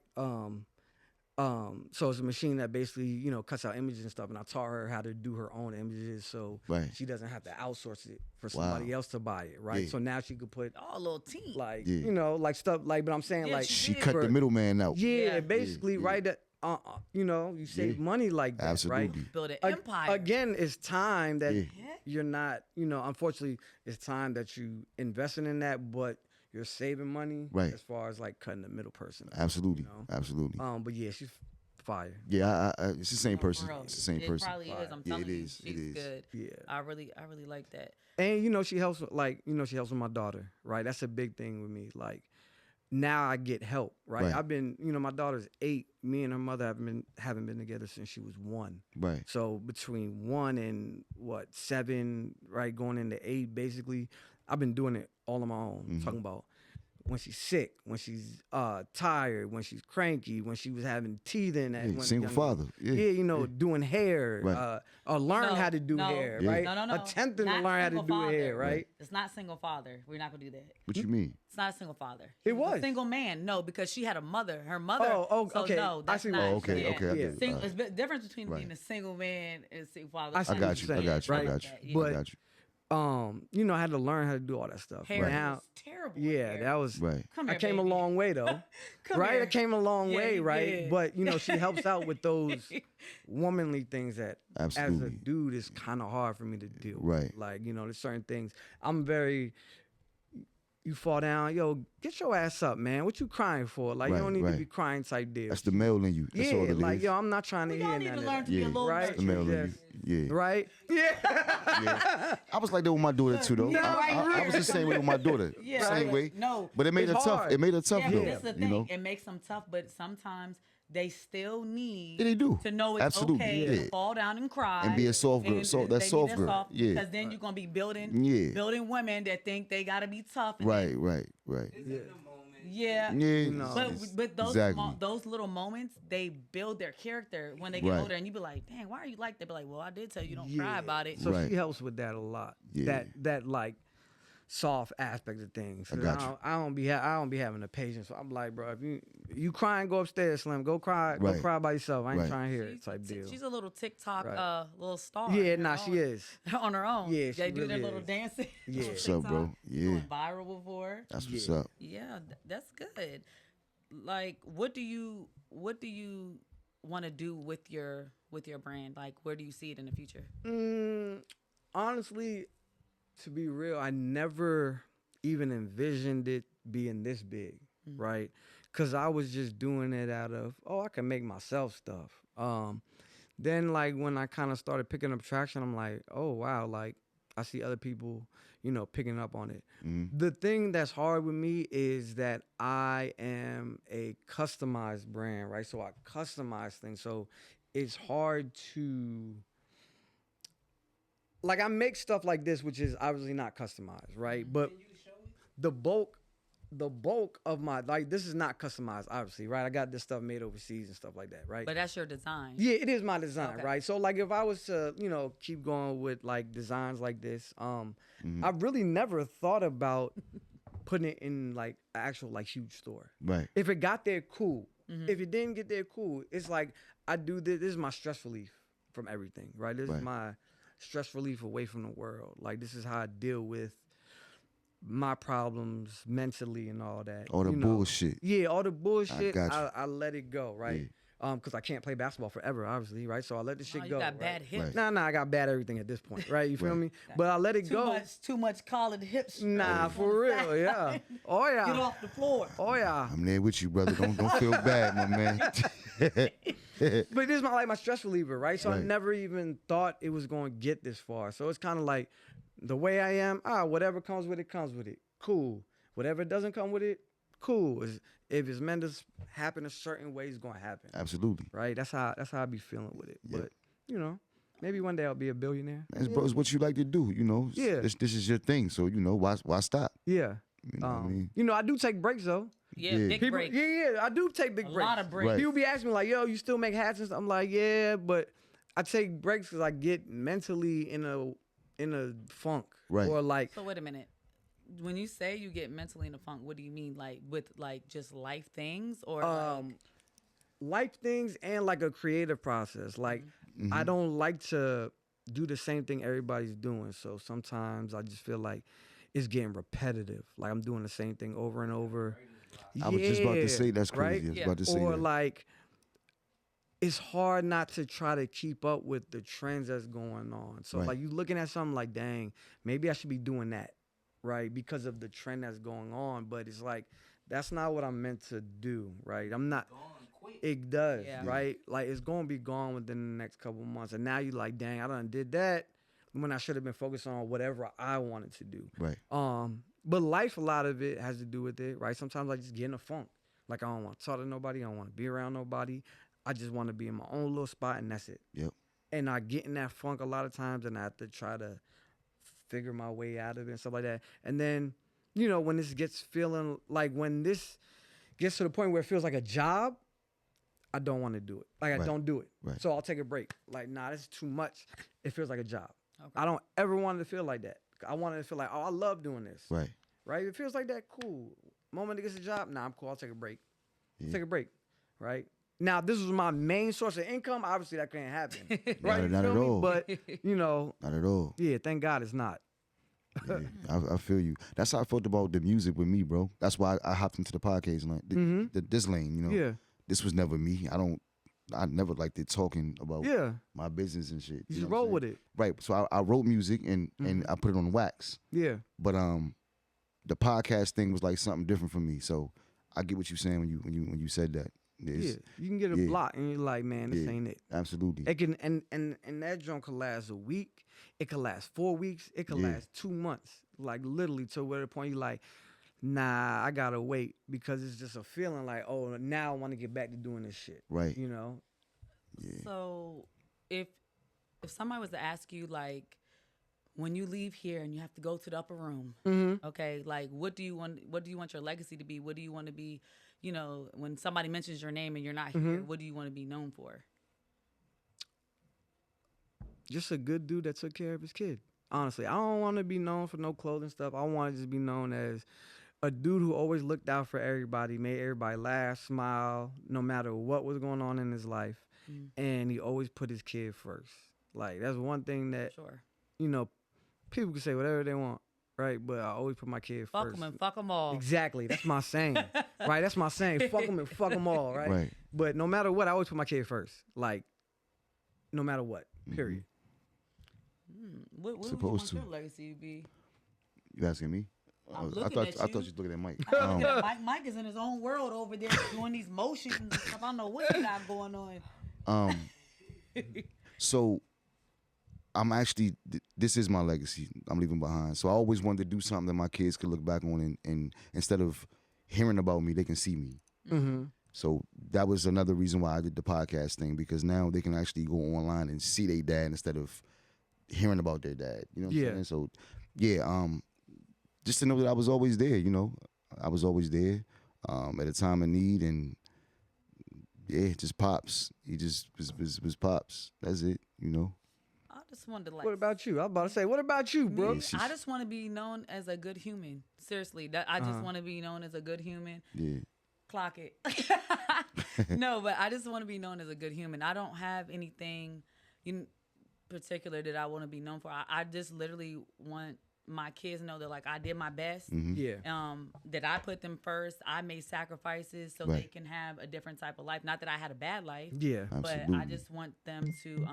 So it's a machine that basically, cuts out images and stuff. And I taught her how to do her own images, so Right. she doesn't have to outsource it for somebody else to buy it. Right. Yeah. So now she could put Oh, a little team. like, Yeah. like stuff like. But I'm saying Yeah, like She did. cut the for- middleman out. Yeah, Yeah. basically, Yeah, yeah. right. That you save Yeah. money like that, Absolutely. right? Build an Ag- empire. Again, it's time that Yeah. you're not, unfortunately, it's time that you investing in that, but you're saving money Right. as far as like cutting the middle person. out, Absolutely. you know? Absolutely. But yeah, she's fire. Yeah, it's the same For person. real. It's the same it person. probably is. I'm Yeah, telling it you, is. It she's is. good. Yeah. I really like that. And she helps with she helps with my daughter, right? That's a big thing with me. Like now I get help, right? Right. I've been, my daughter's 8. Me and her mother haven't been together since she was 1. Right. So between 1 and 7, right, going into 8, basically, I've been doing it all on my own. Mm-hmm. Talking about when she's sick, when she's tired, when she's cranky, when she was having teething. Yeah, single father. Yeah. Yeah, doing hair, Right. or learn No, how to do no. hair, Yeah. right? No. Attempting to Not learn how to single do hair, father. right? It's not single father. We're not gonna do that. What you mean? It's not a single father. It He was was. a single man. No, because she had a mother. Her mother. Oh, so okay. No, I that's see not. what Oh, okay, yeah. okay. I Yeah. get it. Single, it's the difference between Right. being a single man and a single father. I It's see I not got what you. you're I saying, got you. I right? got you. Yeah. I But- got you. I had to learn how to do all that stuff. Hair Now, was terrible. yeah, hair. that was. Right. Come I here, came a baby. long way though. Come Right? here. I came a long Yeah, way, you right? did. But she helps out with those womanly things that as a Absolutely. dude is kind of hard for me to deal with. Right. Like, there's certain things. I'm very you fall down, yo, get your ass up, man. What you crying for? Like, Right, you don't need to right. be crying type deal. That's the male in you. That's yeah, all it like, is. yo, I'm not trying to We hear all need none to of learn that. to be a Yeah. little Right? That's the male in Yes. you. Yeah. Right? Yeah. Yeah. I was like that with my daughter too, though. Yeah, right I was the here. same way with my daughter. Yeah. Same way. No. But it made It's her tough. hard. It made her tough, Yeah, though. but that's the You thing. know. It makes them tough, but sometimes they still need Yeah, they do. to know it's Absolutely, okay yeah. to fall down and cry And be a soft girl. and So they that need soft girl. Yeah. because then you're gonna be building Yeah. women that think they gotta be tough. And Right, right, right. It's in the moment. Yeah. Yeah. No. But those exactly. those little moments, they build their character when they get Right. older, and you be like, "Dang, why are you like that?" Be like, "Well, I did tell you don't Yeah. cry about it." So Right. she helps with that a lot. Yeah. That like soft aspect of things. I got you. I don't be having the patience. So I'm like, bro, if you crying, go upstairs, Slim. Go cry. Go Right. cry by yourself. I ain't Right. trying to hear it. Type deal. She's a little TikTok, Right. little star. Yeah, on her nah, she own. is. On her own. Yeah, she they do their really little is. dancing. Yeah. on What's up, bro? TikTok. Yeah. Going viral before. That's what's Yeah. up. Yeah, that's good. Like, what do you want to do with your brand? Like, where do you see it in the future? Honestly, to be real, I never even envisioned it being this big, right? Because I was just doing it out of, I can make myself stuff. Then, like, when I kind of started picking up traction, I'm like, oh, wow, like, I see other people, picking up on it. The thing that's hard with me is that I am a customized brand, right? So I customize things. So it's hard to, like, I make stuff like this, which is obviously not customized, right? But Can you show it? the bulk of my, like, this is not customized, obviously, right? I got this stuff made overseas and stuff like that, right? But that's your design. Yeah, it is my design, Okay. right? So, like, if I was to, keep going with, like, designs like this, I really never thought about putting it in, like, an actual, like, huge store. Right. If it got there, cool. If it didn't get there, cool. It's like, I do this. This is my stress relief from everything, right? This Right. is my stress relief away from the world. Like, this is how I deal with my problems mentally and all that. All the bullshit. Yeah, all the bullshit. got you. I let it go, right? Because I can't play basketball forever, obviously, right? So I let the shit Oh, you go. got right? bad hips. Right. Nah, I got bad everything at this point, right? You feel me? But I let it go. Too much collared hips. Nah, on for the real, side. yeah. Oh yeah. Get off the floor. Oh yeah. I'm there with you, brother. Don't feel bad, my man. But this is my stress reliever, right? So I Right. never even thought it was going to get this far. So it's kind of like the way I am. Whatever comes with it, comes with it. Cool. Whatever doesn't come with it, cool. If it's meant to happen a certain way, it's going to happen. Absolutely. Right? That's how I be feeling with it. Yeah. But maybe one day I'll be a billionaire. It's, bro, it's what you like to do, Yeah. This is your thing, so why stop? Yeah. You know what I mean? I do take breaks though. Yeah, Yeah. big People, break. yeah, I do take big A breaks. lot of breaks. Right. People be asking me like, "Yo, you still make hats and stuff?" I'm like, "Yeah," but I take breaks because I get mentally in a funk, Right. Or like, So wait a minute. When you say you get mentally in a funk, what do you mean? Like with like just life things or like, life things and like a creative process. Like, I don't like to do the same thing everybody's doing. So sometimes I just feel like it's getting repetitive. Like I'm doing the same thing over and over. I was just about to say that's right? crazy. I was Yeah. about to say Or that. like, it's hard not to try to keep up with the trends that's going on. So Right. like you looking at something like, dang, maybe I should be doing that, right? Because of the trend that's going on. But it's like, that's not what I'm meant to do, right? I'm not. Gone quick. It does, Yeah. right? Like it's gonna be gone within the next couple of months. And now you like, dang, I done did that when I should have been focused on whatever I wanted to do. Right. But life, a lot of it has to do with it, right? Sometimes I just get in a funk. Like I don't want to talk to nobody. I don't want to be around nobody. I just want to be in my own little spot, and that's it. Yep. And I get in that funk a lot of times, and I have to try to figure my way out of it and stuff like that. And then, when this gets feeling like when this gets to the point where it feels like a job, I don't want to do it. Like I Right. don't do it. Right. So I'll take a break. Like, nah, this is too much. It feels like a job. Okay. I don't ever want it to feel like that. I want it to feel like, oh, I love doing this. Right. Right? If it feels like that, cool. Moment it gets a job, nah, I'm cool. I'll take a break. Yeah. Take a break. Right? Now, this was my main source of income. Obviously, that can't happen. Right? You Not feel at me? all. But, Not at all. yeah, thank God it's not. Yeah, I feel you. That's how I felt about the music with me, bro. That's why I hopped into the podcast lane, this lane. Yeah. This was never me. I never liked it talking about Yeah. my business and shit. You just know what I'm roll with saying? it. Right. So I wrote music and I put it on wax. Yeah. But the podcast thing was like something different for me. So I get what you're saying when you said that. Yeah. You can get a yeah. block and you're like, man, this Yeah. ain't it. Absolutely. It can and that joint could last a week. It could last 4 weeks. It could Yeah. last 2 months. Like literally to where the point you like, nah, I gotta wait because it's just a feeling like, oh, now I want to get back to doing this shit. Right. You know? Yeah. So if somebody was to ask you, like, when you leave here and you have to go to the upper room, okay, like, what do you want your legacy to be? What do you want to be, you know, when somebody mentions your name and you're not here, what do you want to be known for? Just a good dude that took care of his kid. Honestly, I don't want to be known for no clothing stuff. I want to just be known as a dude who always looked out for everybody, made everybody laugh, smile, no matter what was going on in his life. And he always put his kid first. Like, that's one thing that, Sure. you know, people can say whatever they want, right? But I always put my kid Fuck first. them and fuck them all. Exactly. That's my saying, right? That's my saying. Fuck them and fuck them all, right? Right. But no matter what, I always put my kid first. Like, no matter what, period. What would you Supposed want to. your legacy to be? You asking me? I'm I looking thought at I thought you you. was looking at Mike. Look at Mike. Mike is in his own world over there doing these motions and stuff. I don't know what he got going on. So I'm actually, this is my legacy I'm leaving behind. So I always wanted to do something that my kids could look back on and instead of hearing about me, they can see me. So that was another reason why I did the podcast thing, because now they can actually go online and see their dad instead of hearing about their dad. You know what I'm saying? So yeah, just to know that I was always there, you know. I was always there at a time of need, and yeah, just Pops. He just was Pops. That's it, you know. I just wanted to, like, What about you? I was about to say, what about you, bro? me, I just want to be known as a good human. Seriously, I just want to be known as a good human. Yeah. Clock it. No, but I just want to be known as a good human. I don't have anything in particular that I want to be known for. I just literally want my kids to know that, like, I did my best. Yeah. That I put them first. I made sacrifices so they can have a different type of life. Not that I had a bad life. Yeah. But Absolutely. I just want them to,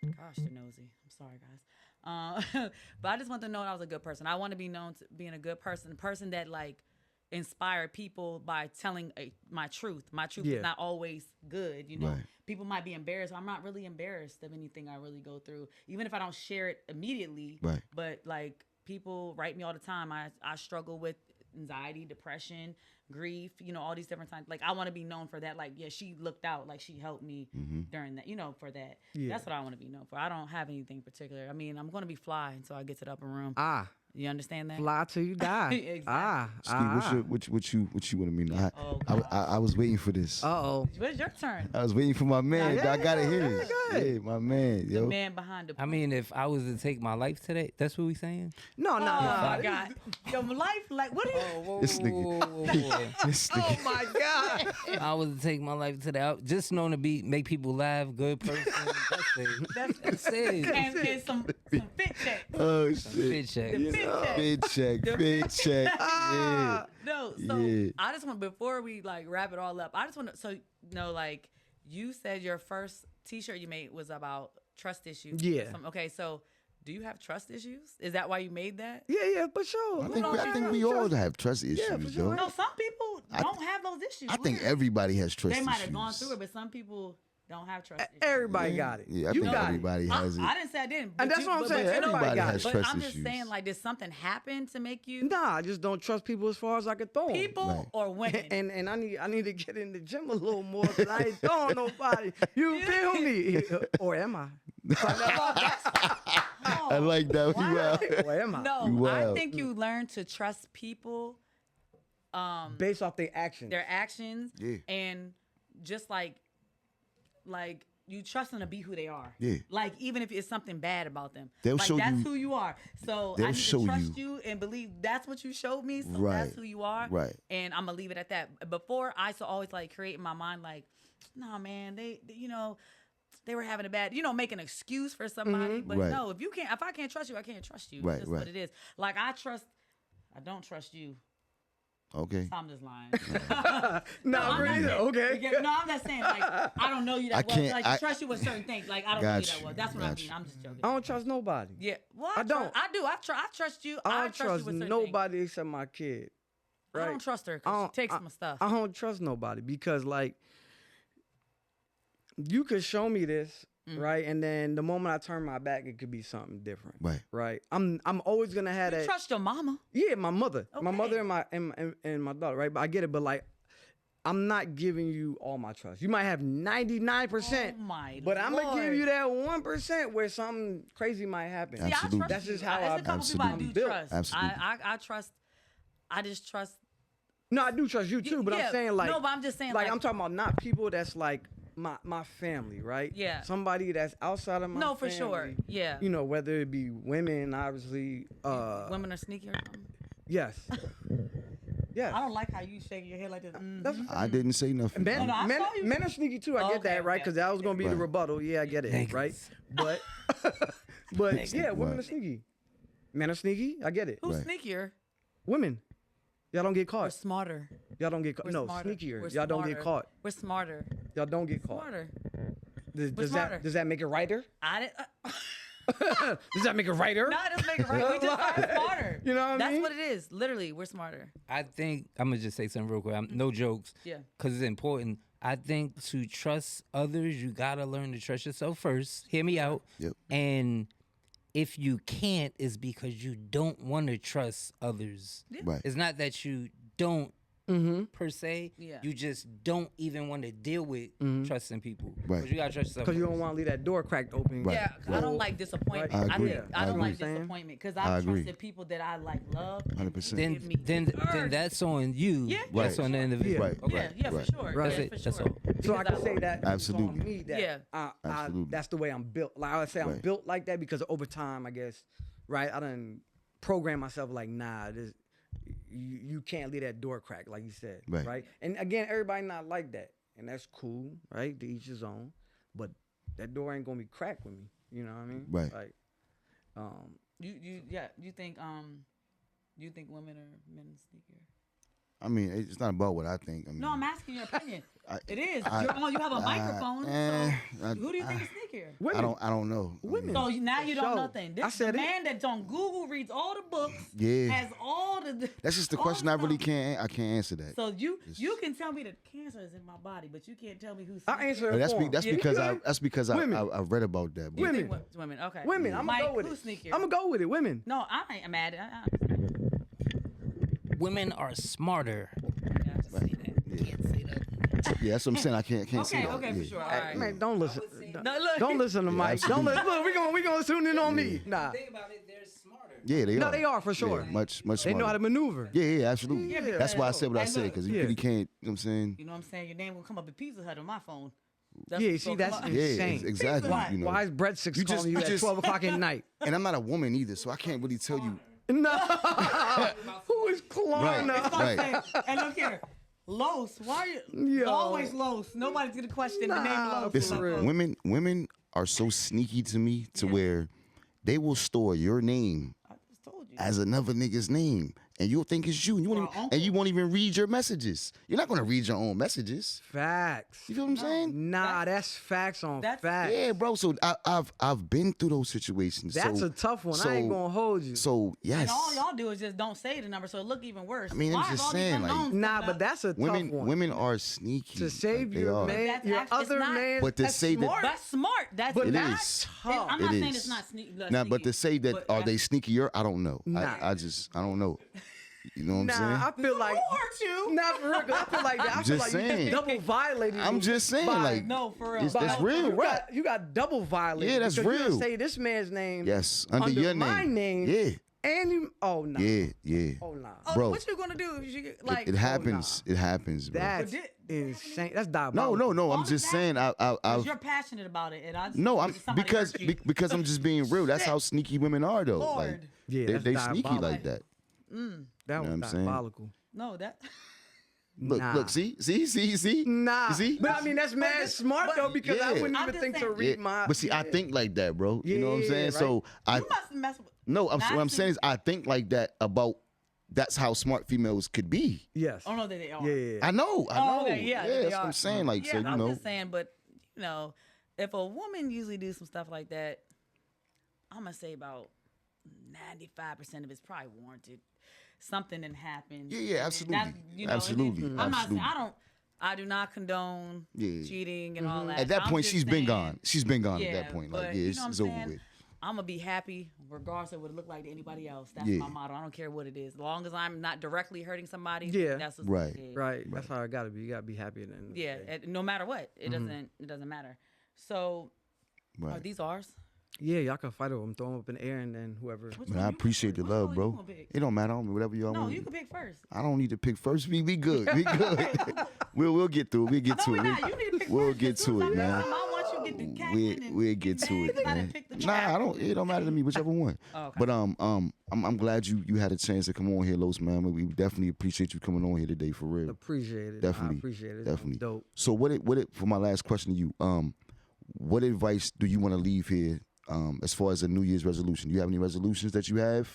gosh, they're nosy. I'm sorry, guys. But I just want them to know I was a good person. I want to be known to being a good person, a person that, like, inspired people by telling my truth. My truth is not always good, you know. Right. People might be embarrassed. I'm not really embarrassed of anything I really go through, even if I don't share it immediately. Right. But, like, people write me all the time. I struggle with anxiety, depression, grief, you know, all these different times. Like, I want to be known for that. Like, yeah, she looked out. Like, she helped me during that, you know, for that. Yeah. That's what I want to be known for. I don't have anything particular. I mean, I'm going to be fly until I get to the upper room. You understand that? Fly till you die. Exactly. Steve, what you want to mean? I was waiting for this. Uh-oh. Where's your turn? I was waiting for my man. Yeah, I gotta hear yeah, this. go ahead. Yeah, my man, The yo. man behind the. I mean, if I was to take my life today, that's what we saying? No, Oh no, my no. God, your life, like, what are you? Whoa, This nigga. This Oh nigga. my God. If I was to take my life today, just known to make people laugh, good person. That's it. That's it. And some fit check. Oh Fit shit. check. The fit check. Fit check. Yeah. No, so Yeah. I just want, before we, like, wrap it all up, I just want to, so, you know, like, you said your first T-shirt you made was about trust issues. Yeah. Okay, so do you have trust issues? Is that why you made that? Yeah, for sure. I think we all have trust issues, for though. sure. No, some people don't have those issues. I think Weird. everybody has trust They issues. might have gone through it, but some people don't have trust issues. Everybody got it. Yeah, I you think got everybody has it. I didn't say I didn't. And that's what I'm saying. Everybody got has it. But trust I'm just issues. saying, like, did something happen to make you Nah, I just don't trust people as far as I can throw 'em. people Right. or women? And I need to get in the gym a little more because I ain't throwing nobody. You feel me? Or am I? I like that. You out. Or am I? No, You I wild. think you learn to trust people, Based off their actions. their actions, Yeah. and just like you trust them to be who they are. Yeah. Like, even if it's something bad about them, They'll like, show that's you- who you are. So they'll I need show to trust you. you and believe that's what you showed me. So Right. that's who you are. Right. And I'm gonna leave it at that. Before, I used to always, like, create in my mind, like, nah, man, they you know, they were having a bad, you know, make an excuse for somebody. But Right. no, if I can't trust you, I can't trust you. Right, It's just right. what it is. Like, I don't trust you. Okay. I'm just lying. Nah, I'm really? not saying- Okay. because- no, I'm just saying, like, I don't know you I that well. can't- Like, I- I trust you with certain things. Like, I don't know you Got that you, well. That's what I got mean. you. I'm just joking. I don't trust nobody. Yeah. Well, I don't. I do. I trust you. I don't trust trust you with certain nobody except my kid. things. Right? I don't trust her I because don't- she takes my stuff. I don't trust nobody because, like, you could show me this right? And then the moment I turn my back, it could be something different, Right. right? I'm always gonna have that. Trust your mama. Yeah, my mother, my Okay. mother and my daughter, right? But I get it, but like, I'm not giving you all my trust. You might have 99%, Oh my but I'm gonna give Lord. you that 1% where something crazy might happen. See, I Absolutely. trust That's you. just how There's a couple people I Absolutely. do built. trust. Absolutely. I trust. I just trust. No, I do trust you too, but Yeah, I'm saying like, no, but I'm just saying like like, I'm talking about not people that's like my family, right? Yeah. Somebody that's outside of my no, for family. sure. Yeah. You know, whether it be women, obviously. Women are sneaky or something. Yes. Yes. I don't like how you shake your head like this. That's I didn't say nothing. Men, no, I men, saw you. men are sneaky too. I Oh, get okay, that, right? okay. Because that was gonna be the Right. rebuttal. Yeah, I get it, Niggas. right? But, but yeah, women Right. are sneaky. Men are sneaky. I get it. Who's Right. sneakier? Women, y'all don't get We're caught. smarter. Y'all don't get caught. We're No, smarter. sneakier. We're Y'all don't get smarter. caught. We're smarter. Y'all don't get caught. Smarter. Does smarter. that make it righter? I didn't. Does that make it righter? No, it doesn't make it right. We just are smarter. You know what I That's mean? what it is. Literally, we're smarter. I think I'm gonna just say something real quick. No jokes. Yeah. Because it's important. I think to trust others, you gotta learn to trust yourself first. Hear me out. Yep. And if you can't, it's because you don't want to trust others. Right. It's not that you don't per se. Yeah. You just don't even want to deal with trusting people. Right. 'Cause you gotta trust yourself. Because you don't first. want to leave that door cracked open. Right. Yeah, 'cause I don't like disappointment. Right. I agree. think I I don't agree. like disappointment because I I've agree. trusted people that I like love. 100%. Then, Give me then earth. that's on you. Yeah. That's Right. on the individual. Right. Okay. Yeah, yeah, Right. for sure. Right. Yeah, That's for it. That's sure. all. So I Because can say that Absolutely. it's on me that Yeah. Absolutely. that's the way I'm built. Like I would say I'm Right. built like that because over time, I guess, right? I done program myself like, nah, this you can't leave that door cracked, like you said, Right. right? And again, everybody not like that, and that's cool, right? To each his own, but that door ain't gonna be cracked with me. You know what I mean? Right. Like, You think women are men sneakier? I mean, it's not about what I think. I mean, No, I'm asking your opinion. It is. I- You have a microphone. So who do you think is sneakier? women. I don't know. Women. So now you don't Sure. know nothing. This I said the it. man that's on Google reads all the books. Yeah. Has all the. That's just the all question the I really stuff. I can't answer that. So you can tell me that cancer is in my body, but you can't tell me who's. I answer it That's for 'em. that's Yeah. because I Women. I read about that. But Women. Women. Okay. Women. I'm Mike, gonna go with who's it. sneakier? I'm gonna go with it. Women. No, I ain't mad. Women are smarter. I just say that. Can't say that. yeah, that's what I'm saying. I can't say Okay. that. Okay. yeah. For sure. All Hey, right. man, don't listen. No, look. Don't listen to Mike. Don't absolutely. listen. Look, we gonna tune in on me. Nah. Think about it, they're smarter. Yeah, they are. No, they are for sure. Yeah, much They know how smarter. to maneuver. Yeah, absolutely. Yeah, That's why I because- said what I and said look, because you Yeah. really can't. You know what I'm saying? You know what I'm saying? Your name will come up at Pizza Hut on my phone. That's Yeah, what's see, gonna that's come up. Yeah, insane. exactly. Why? You know. Why is breadsticks You just- calling you you at just- 12 o'clock at night? And I'm not a woman either, so I can't really tell you. No. Who is Kalana? Right. That's what I'm saying. And look here. Los, why are you Yo. always Los? Nobody's gonna question the name Nah, Los. Listen, For real. women are so sneaky to me to where they will store your name I just told you. as another nigga's name, and you'll think it's you. And you, Or won't even, uncle. and you won't even read your messages. You're not gonna read your own messages. Facts. You feel what I'm saying? Nah, that's facts on That's- facts. Yeah, bro. So I've been through those situations. That's so, a tough one. I ain't so- gonna hold you. So yes, And all y'all do is just don't say the number, so it look even worse. I mean, I'm Why is just all these saying, like- unknowns Nah, coming but out? that's a tough women one. women are sneaky To save like, they your are. man, That's your actually- it's other not- man. But to that's say that- smart. That's smart. That's It not, is. I'm It not saying is. it's not sneaky. Now, but to say that but are they sneakier? I don't know. Nah. I don't know. You know what I'm Nah, saying? I feel like. Who hurt you? Nah, for real, 'cause I feel like that. I feel Just like you saying. just double violated. I'm me just saying, by- like, No, for real. that's real, you right? you got double violated. Yeah, that's because You real. didn't say this man's name. Yes, under your my name. name. And you. Oh no. Yeah. Oh no. Oh, bro. what you gonna do if you get, like? It happens. It happens, bro. That's But insane. That's No, diabolical. no. I'm All just that- saying. Because I've you're passionate about it, and I just no. think I'm if somebody because hurt you- because I'm just being real. That's how sneaky women are, though. Like Lord. Yeah, they that's they sneaky diabolical. like that. That You know was what I'm saying? diabolical. No, that. Look, Nah. look. See. Nah. You see? But I mean, that's mad this- smart but- though, because I Yeah. wouldn't I'm even just think to saying- read my. But see, I yeah. think like that, bro. You know what I'm Yeah, saying? right. So I You must mess with. no. What I'm Nah, saying is I think like that about. That's how smart females could be. Yes. Oh no, that they are. Yeah. I know. Oh, okay, yeah, they that's what are. I'm saying. Like, Yeah, so you I'm know. just saying, but you know, if a woman usually do some stuff like that, I'm gonna say about 95% of it's probably warranted. Something didn't happen. Yeah, absolutely. and then, Absolutely, I'm not saying absolutely. I do not condone Yeah. cheating and all that. At that I'm point, just she's been saying- gone. She's been gone at Yeah, that point. but Like, you yeah, know what it's I'm over saying? with. I'm gonna be happy regardless of what it look like to anybody else. That's Yeah. my motto. I don't care what it is, as long as I'm not directly hurting somebody. Yeah. That's what's Right. it is. Right. That's how it gotta be. You gotta be happy at the end of the Yeah, day. no matter what, it doesn't matter. So, are Right. these ours? Yeah, y'all can fight over them, throw them up in the air, and then whoever. Which Man, one I you pick appreciate the first? Which love, one bro. you gonna pick? It don't matter. I mean, whatever y'all No, want. you can pick first. I don't need to pick first. We good. We good. we'll get through it. We'll get No, to we're it. not. You need to pick We'll first. get As soon to as it, I man. pick them, I want you to get the cat and We'll get get to mad it, 'cause I man. didn't pick the Nah, trap. I don't. It don't matter to me. Whichever one. Oh, okay. But I'm glad you had a chance to come on here, Los, man. We definitely appreciate you coming on here today for real. Appreciate it. Definitely. I appreciate it. Definitely. Dope. So what for my last question to you, what advice do you want to leave here as far as a New Year's resolution? Do you have any resolutions that you have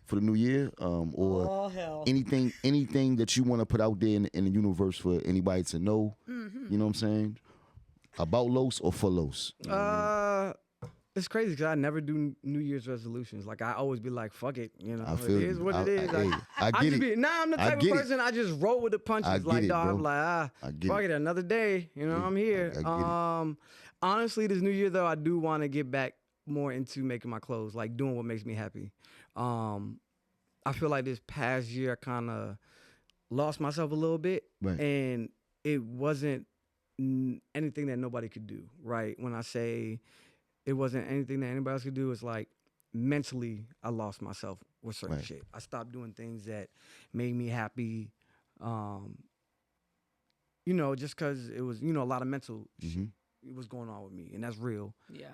for the new year? Or Oh hell. anything that you want to put out there in the universe for anybody to know? Mm-hmm. You know what I'm saying? About Los or for Los? You know what I mean? It's crazy because I never do New Year's resolutions. Like I always be like, "Fuck it," you know. I feel it is you. what it is. Hey, I get just it. I'm the I type of get it. person I just roll with the punches. I get Like, it, dog, bro. I'm like, I get fuck it. it, another day. You know, Yeah, I'm here. I get it. Honestly, this new year though, I do want to get back more into making my clothes, like doing what makes me happy. I feel like this past year I kind of lost myself a little bit, Right. and it wasn't anything that nobody could do. Right? When I say it wasn't anything that anybody else could do, it's like mentally I lost myself with certain Right. shit. I stopped doing things that made me happy. You know, just because it was, you know, a lot of mental shit was going on with me, and that's real. Yeah.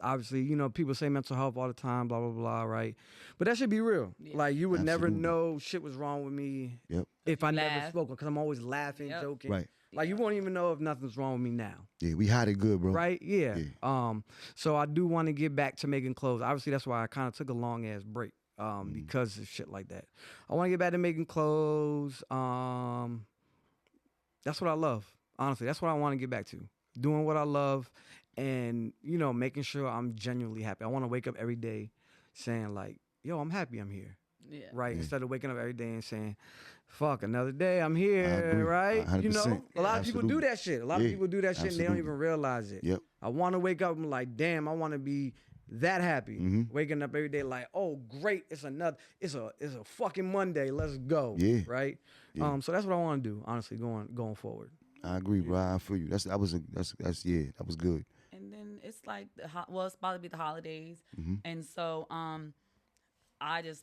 Obviously, you know, people say mental health all the time, blah blah blah, right? But that should be real. Yeah. Like you would never Absolutely. know shit was wrong with me Yep. if I never laugh. spoke, because I'm always laughing, Yep. joking. Right. Like you won't even know if nothing's wrong with me now. Yeah, we had it good, bro. Right? Yeah. Yeah. So I do want to get back to making clothes. Obviously, that's why I kind of took a long ass break. Because of shit like that. I want to get back to making clothes. That's what I love. Honestly, that's what I want to get back to. Doing what I love, and you know, making sure I'm genuinely happy. I want to wake up every day saying like, "Yo, I'm happy. I'm here." Yeah. Right? Yeah. Instead of waking up every day and saying, "Fuck, another day. I'm I here." agree. Right? 100%. You know, a lot of people do Absolutely. that shit. A lot Yeah, of people do that shit and they don't absolutely. even realize it. Yep. I want to wake up and like, damn, I want to be that happy. Waking up every day like, oh great, it's a fucking Monday. Let's go. Yeah. Right? Yeah. So that's what I want to do, honestly, going forward. I agree, bro. I feel you. That was good. And then it's like it's about to be the holidays, Mm-hmm. and so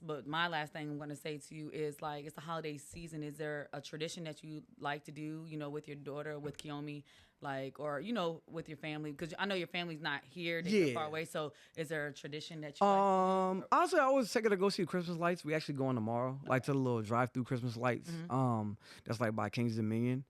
but my last thing I'm gonna say to you is like it's the holiday season. Is there a tradition that you like to do, you know, with your daughter, with Kiyomi, like, or you know, with your family? Because I know your family's not here; they're Yeah. far away. So, is there a tradition that you like? Honestly, I always take her to go see the Christmas lights. We actually going tomorrow, like to the little drive-through Christmas lights. That's like by King's Dominion.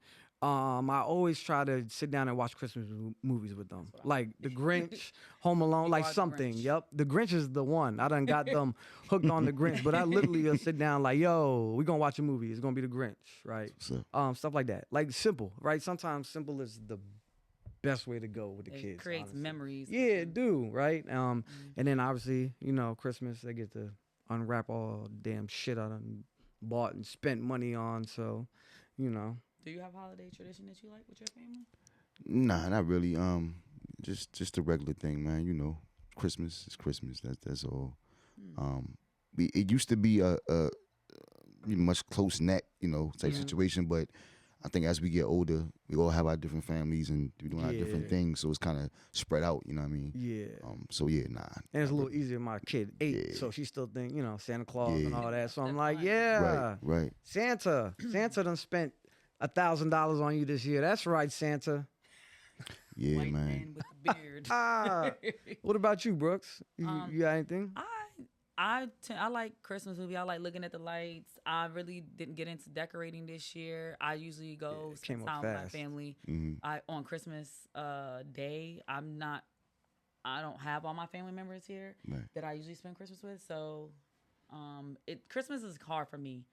I always try to sit down and watch Christmas movies with them, like The Grinch, Home Alone, like are the something. Grinch. Yep, The Grinch is the one. I done got them hooked on The Grinch, but I literally will sit down like, yo, we gonna watch a movie. It's gonna be The Grinch, right? So Stuff like that, like simple, right? Sometimes simple is the best way to go with the It kids. creates honestly. memories. Yeah, it do, right? And then obviously, you know, Christmas, they get to unwrap all damn shit I done bought and spent money on. So, you know. Do you have a holiday tradition that you like with your family? nah, not really. Just a regular thing, man. You know, Christmas is Christmas. That's all. It used to be a much close net, you know, type situation, but I think as we get older, we all have our different families and we doing our different Yeah. things, so it's kind of spread out. You know what I mean? Yeah. So yeah, nah. And it's a little easier. My kid 8, Yeah. so she still think, you know, Santa Claus and Yeah. all that. So I'm That's like, fine. yeah, Right. Santa done spent $1,000 on you this year. That's right, Santa. Yeah, White man. with the beard. What about you, Brooks? You got anything? I like Christmas movie. I like looking at the lights. I really didn't get into decorating this year. I usually go it came spend up time with my fast. family. On Christmas Day, I don't have all my family members here Right. that I usually spend Christmas with. So, Christmas is hard for me.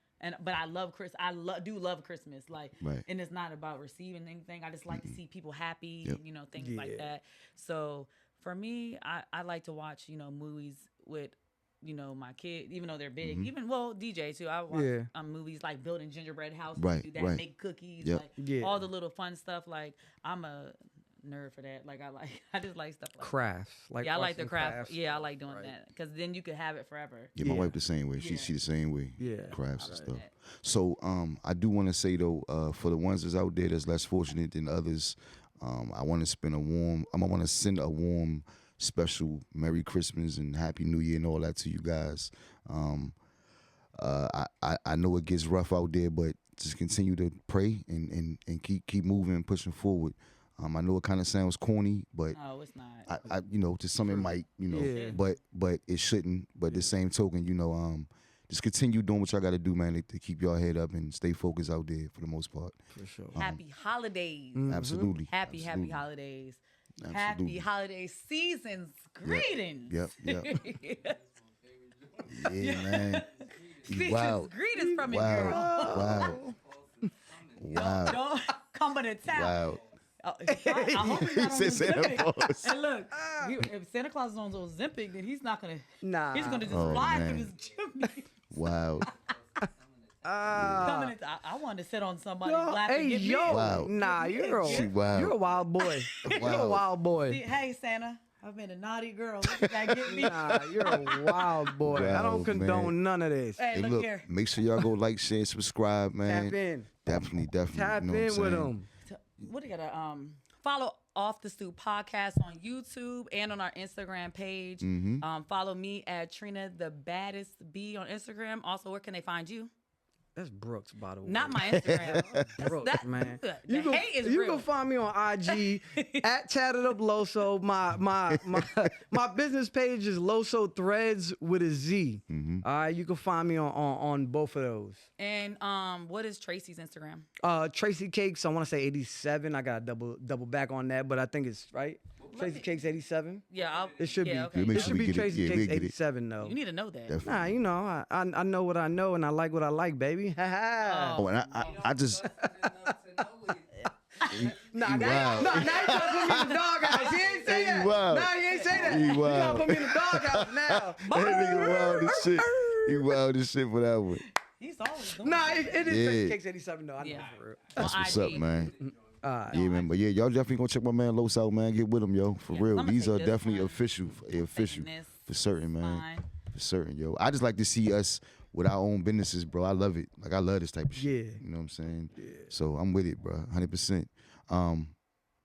But I love Christmas. Do love Christmas. Like, Right. and it's not about receiving anything. I just like to see people happy. Yep. You know, things Yeah. like that. So for me, I like to watch movies with you know, my kid, even though they're big, even DJ too. I watch movies like building gingerbread houses, do that, make cookies, like all the little fun stuff. Like I'm a nerd for that. Like I just like stuff like crafts. Like I like the craft. crafts. Yeah, I like doing that because then you could have it forever. Yeah, my wife the same way. She the same way. Yeah, crafts and stuff. So I do want to say though, for the ones that's out there that's less fortunate than others, I want to send a warm, special Merry Christmas and Happy New Year and all that to you guys. I know it gets rough out there, but just continue to pray and keep moving and pushing forward. I know it kind of sounds corny, but no, it's not. I to some it might, but it shouldn't. But the same token, just continue doing what y'all got to do, man, to keep y'all head up and stay focused out there for the most part. For sure. Happy holidays. Absolutely. Happy holidays. Absolutely. Happy holiday seasons. Greetings. Yep. Yeah, man. Seasons greetings from your girl. Wow. Don't come to town. Wow. I hope he's not on Said Santa Ozempic. Claus. And look, if Santa Claus is on Ozempic, then he's not gonna. Nah. He's gonna just Oh, fly man. through this chimney. Wow. Coming into, I wanted to sit on somebody's lap and Hey, get yo. me. Wow. Nah, you're Wow. a wild boy. You're a wild boy. See, hey, Santa, I've been a naughty girl. Look at that, get me. Nah, you're a wild boy. I Wow, don't condone none of this. Hey, Hey, look look, here. make sure y'all go like, share, subscribe, man. Tap in. Definitely. Tap you know what I'm in with saying? them. What do you gotta follow Off the Stoop podcast on YouTube and on our Instagram page. Follow me at Trina the Baddest B on Instagram. Also, where can they find you? That's Brooks, by the way. Not my Instagram. Brooks, man. The You hate is you real. can find me on IG at Tatted Up Loso. My business page is Loso Threads with a Z. All right, you can find me on both of those. And what is Tracy's Instagram? Tracy Cakes, I want to say 87. I got double back on that, but I think it's right. Tracy Cakes 87. Yeah, It should be. Okay. Make It sure should we be get it. Tracy Yeah, we Cakes get it. 87 though. You need to know that. Definitely. Nah, you know, I know what I know and I like what I like, baby. Oh, and I just. Nah, Wow. now you trying to put me in the doghouse. He ain't say that. Wow. Nah, he ain't say that. He You wild. trying to put me in the doghouse now. That nigga wild as shit. He wild as shit for that one. He's always doing Nah, it is Yeah. Tracy Cakes 87 though. I know Yeah. for real. That's On what's up, IG. man. Alright. Yeah, man. But yeah, y'all definitely gonna check my man Los out, man. Get with him, yo. For Yeah, real. I'ma These take are this definitely one. official. Official. This. For certain, man. Fine. For certain, yo. I just like to see us with our own businesses, bro. I love it. Like, I love this type of shit. Yeah. You know what I'm saying? Yeah. So I'm with it, bro. 100%.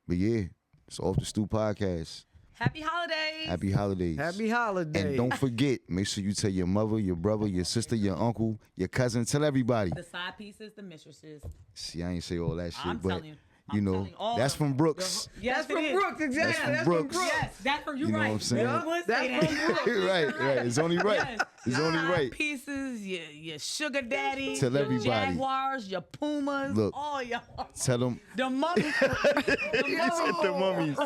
But yeah, it's Off the Stoop podcast. Happy holidays. Happy holidays. Happy holidays. And don't forget, make sure you tell your mother, your brother, your sister, your uncle, your cousin, tell everybody. The side pieces, the mistresses. See, I ain't say all that shit, I'm but telling you. you know, telling all that's of from them. Brooks. Yes, That's from it is. Brooks, exactly. That's from That's Brooks. from Brooks. Yes, that's from you, You know right. what I'm saying? You would That's say from that. Brooks. right. It's only right. Yes. It's only Side right. Pieces, your sugar daddy, Tell your everybody. Jaguars, your Pumas, Look. all y'all. Tell them. The mummies. The mummies.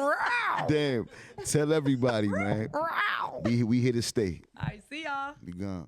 Damn. Tell everybody, man. We here to stay. I see y'all. Be gone.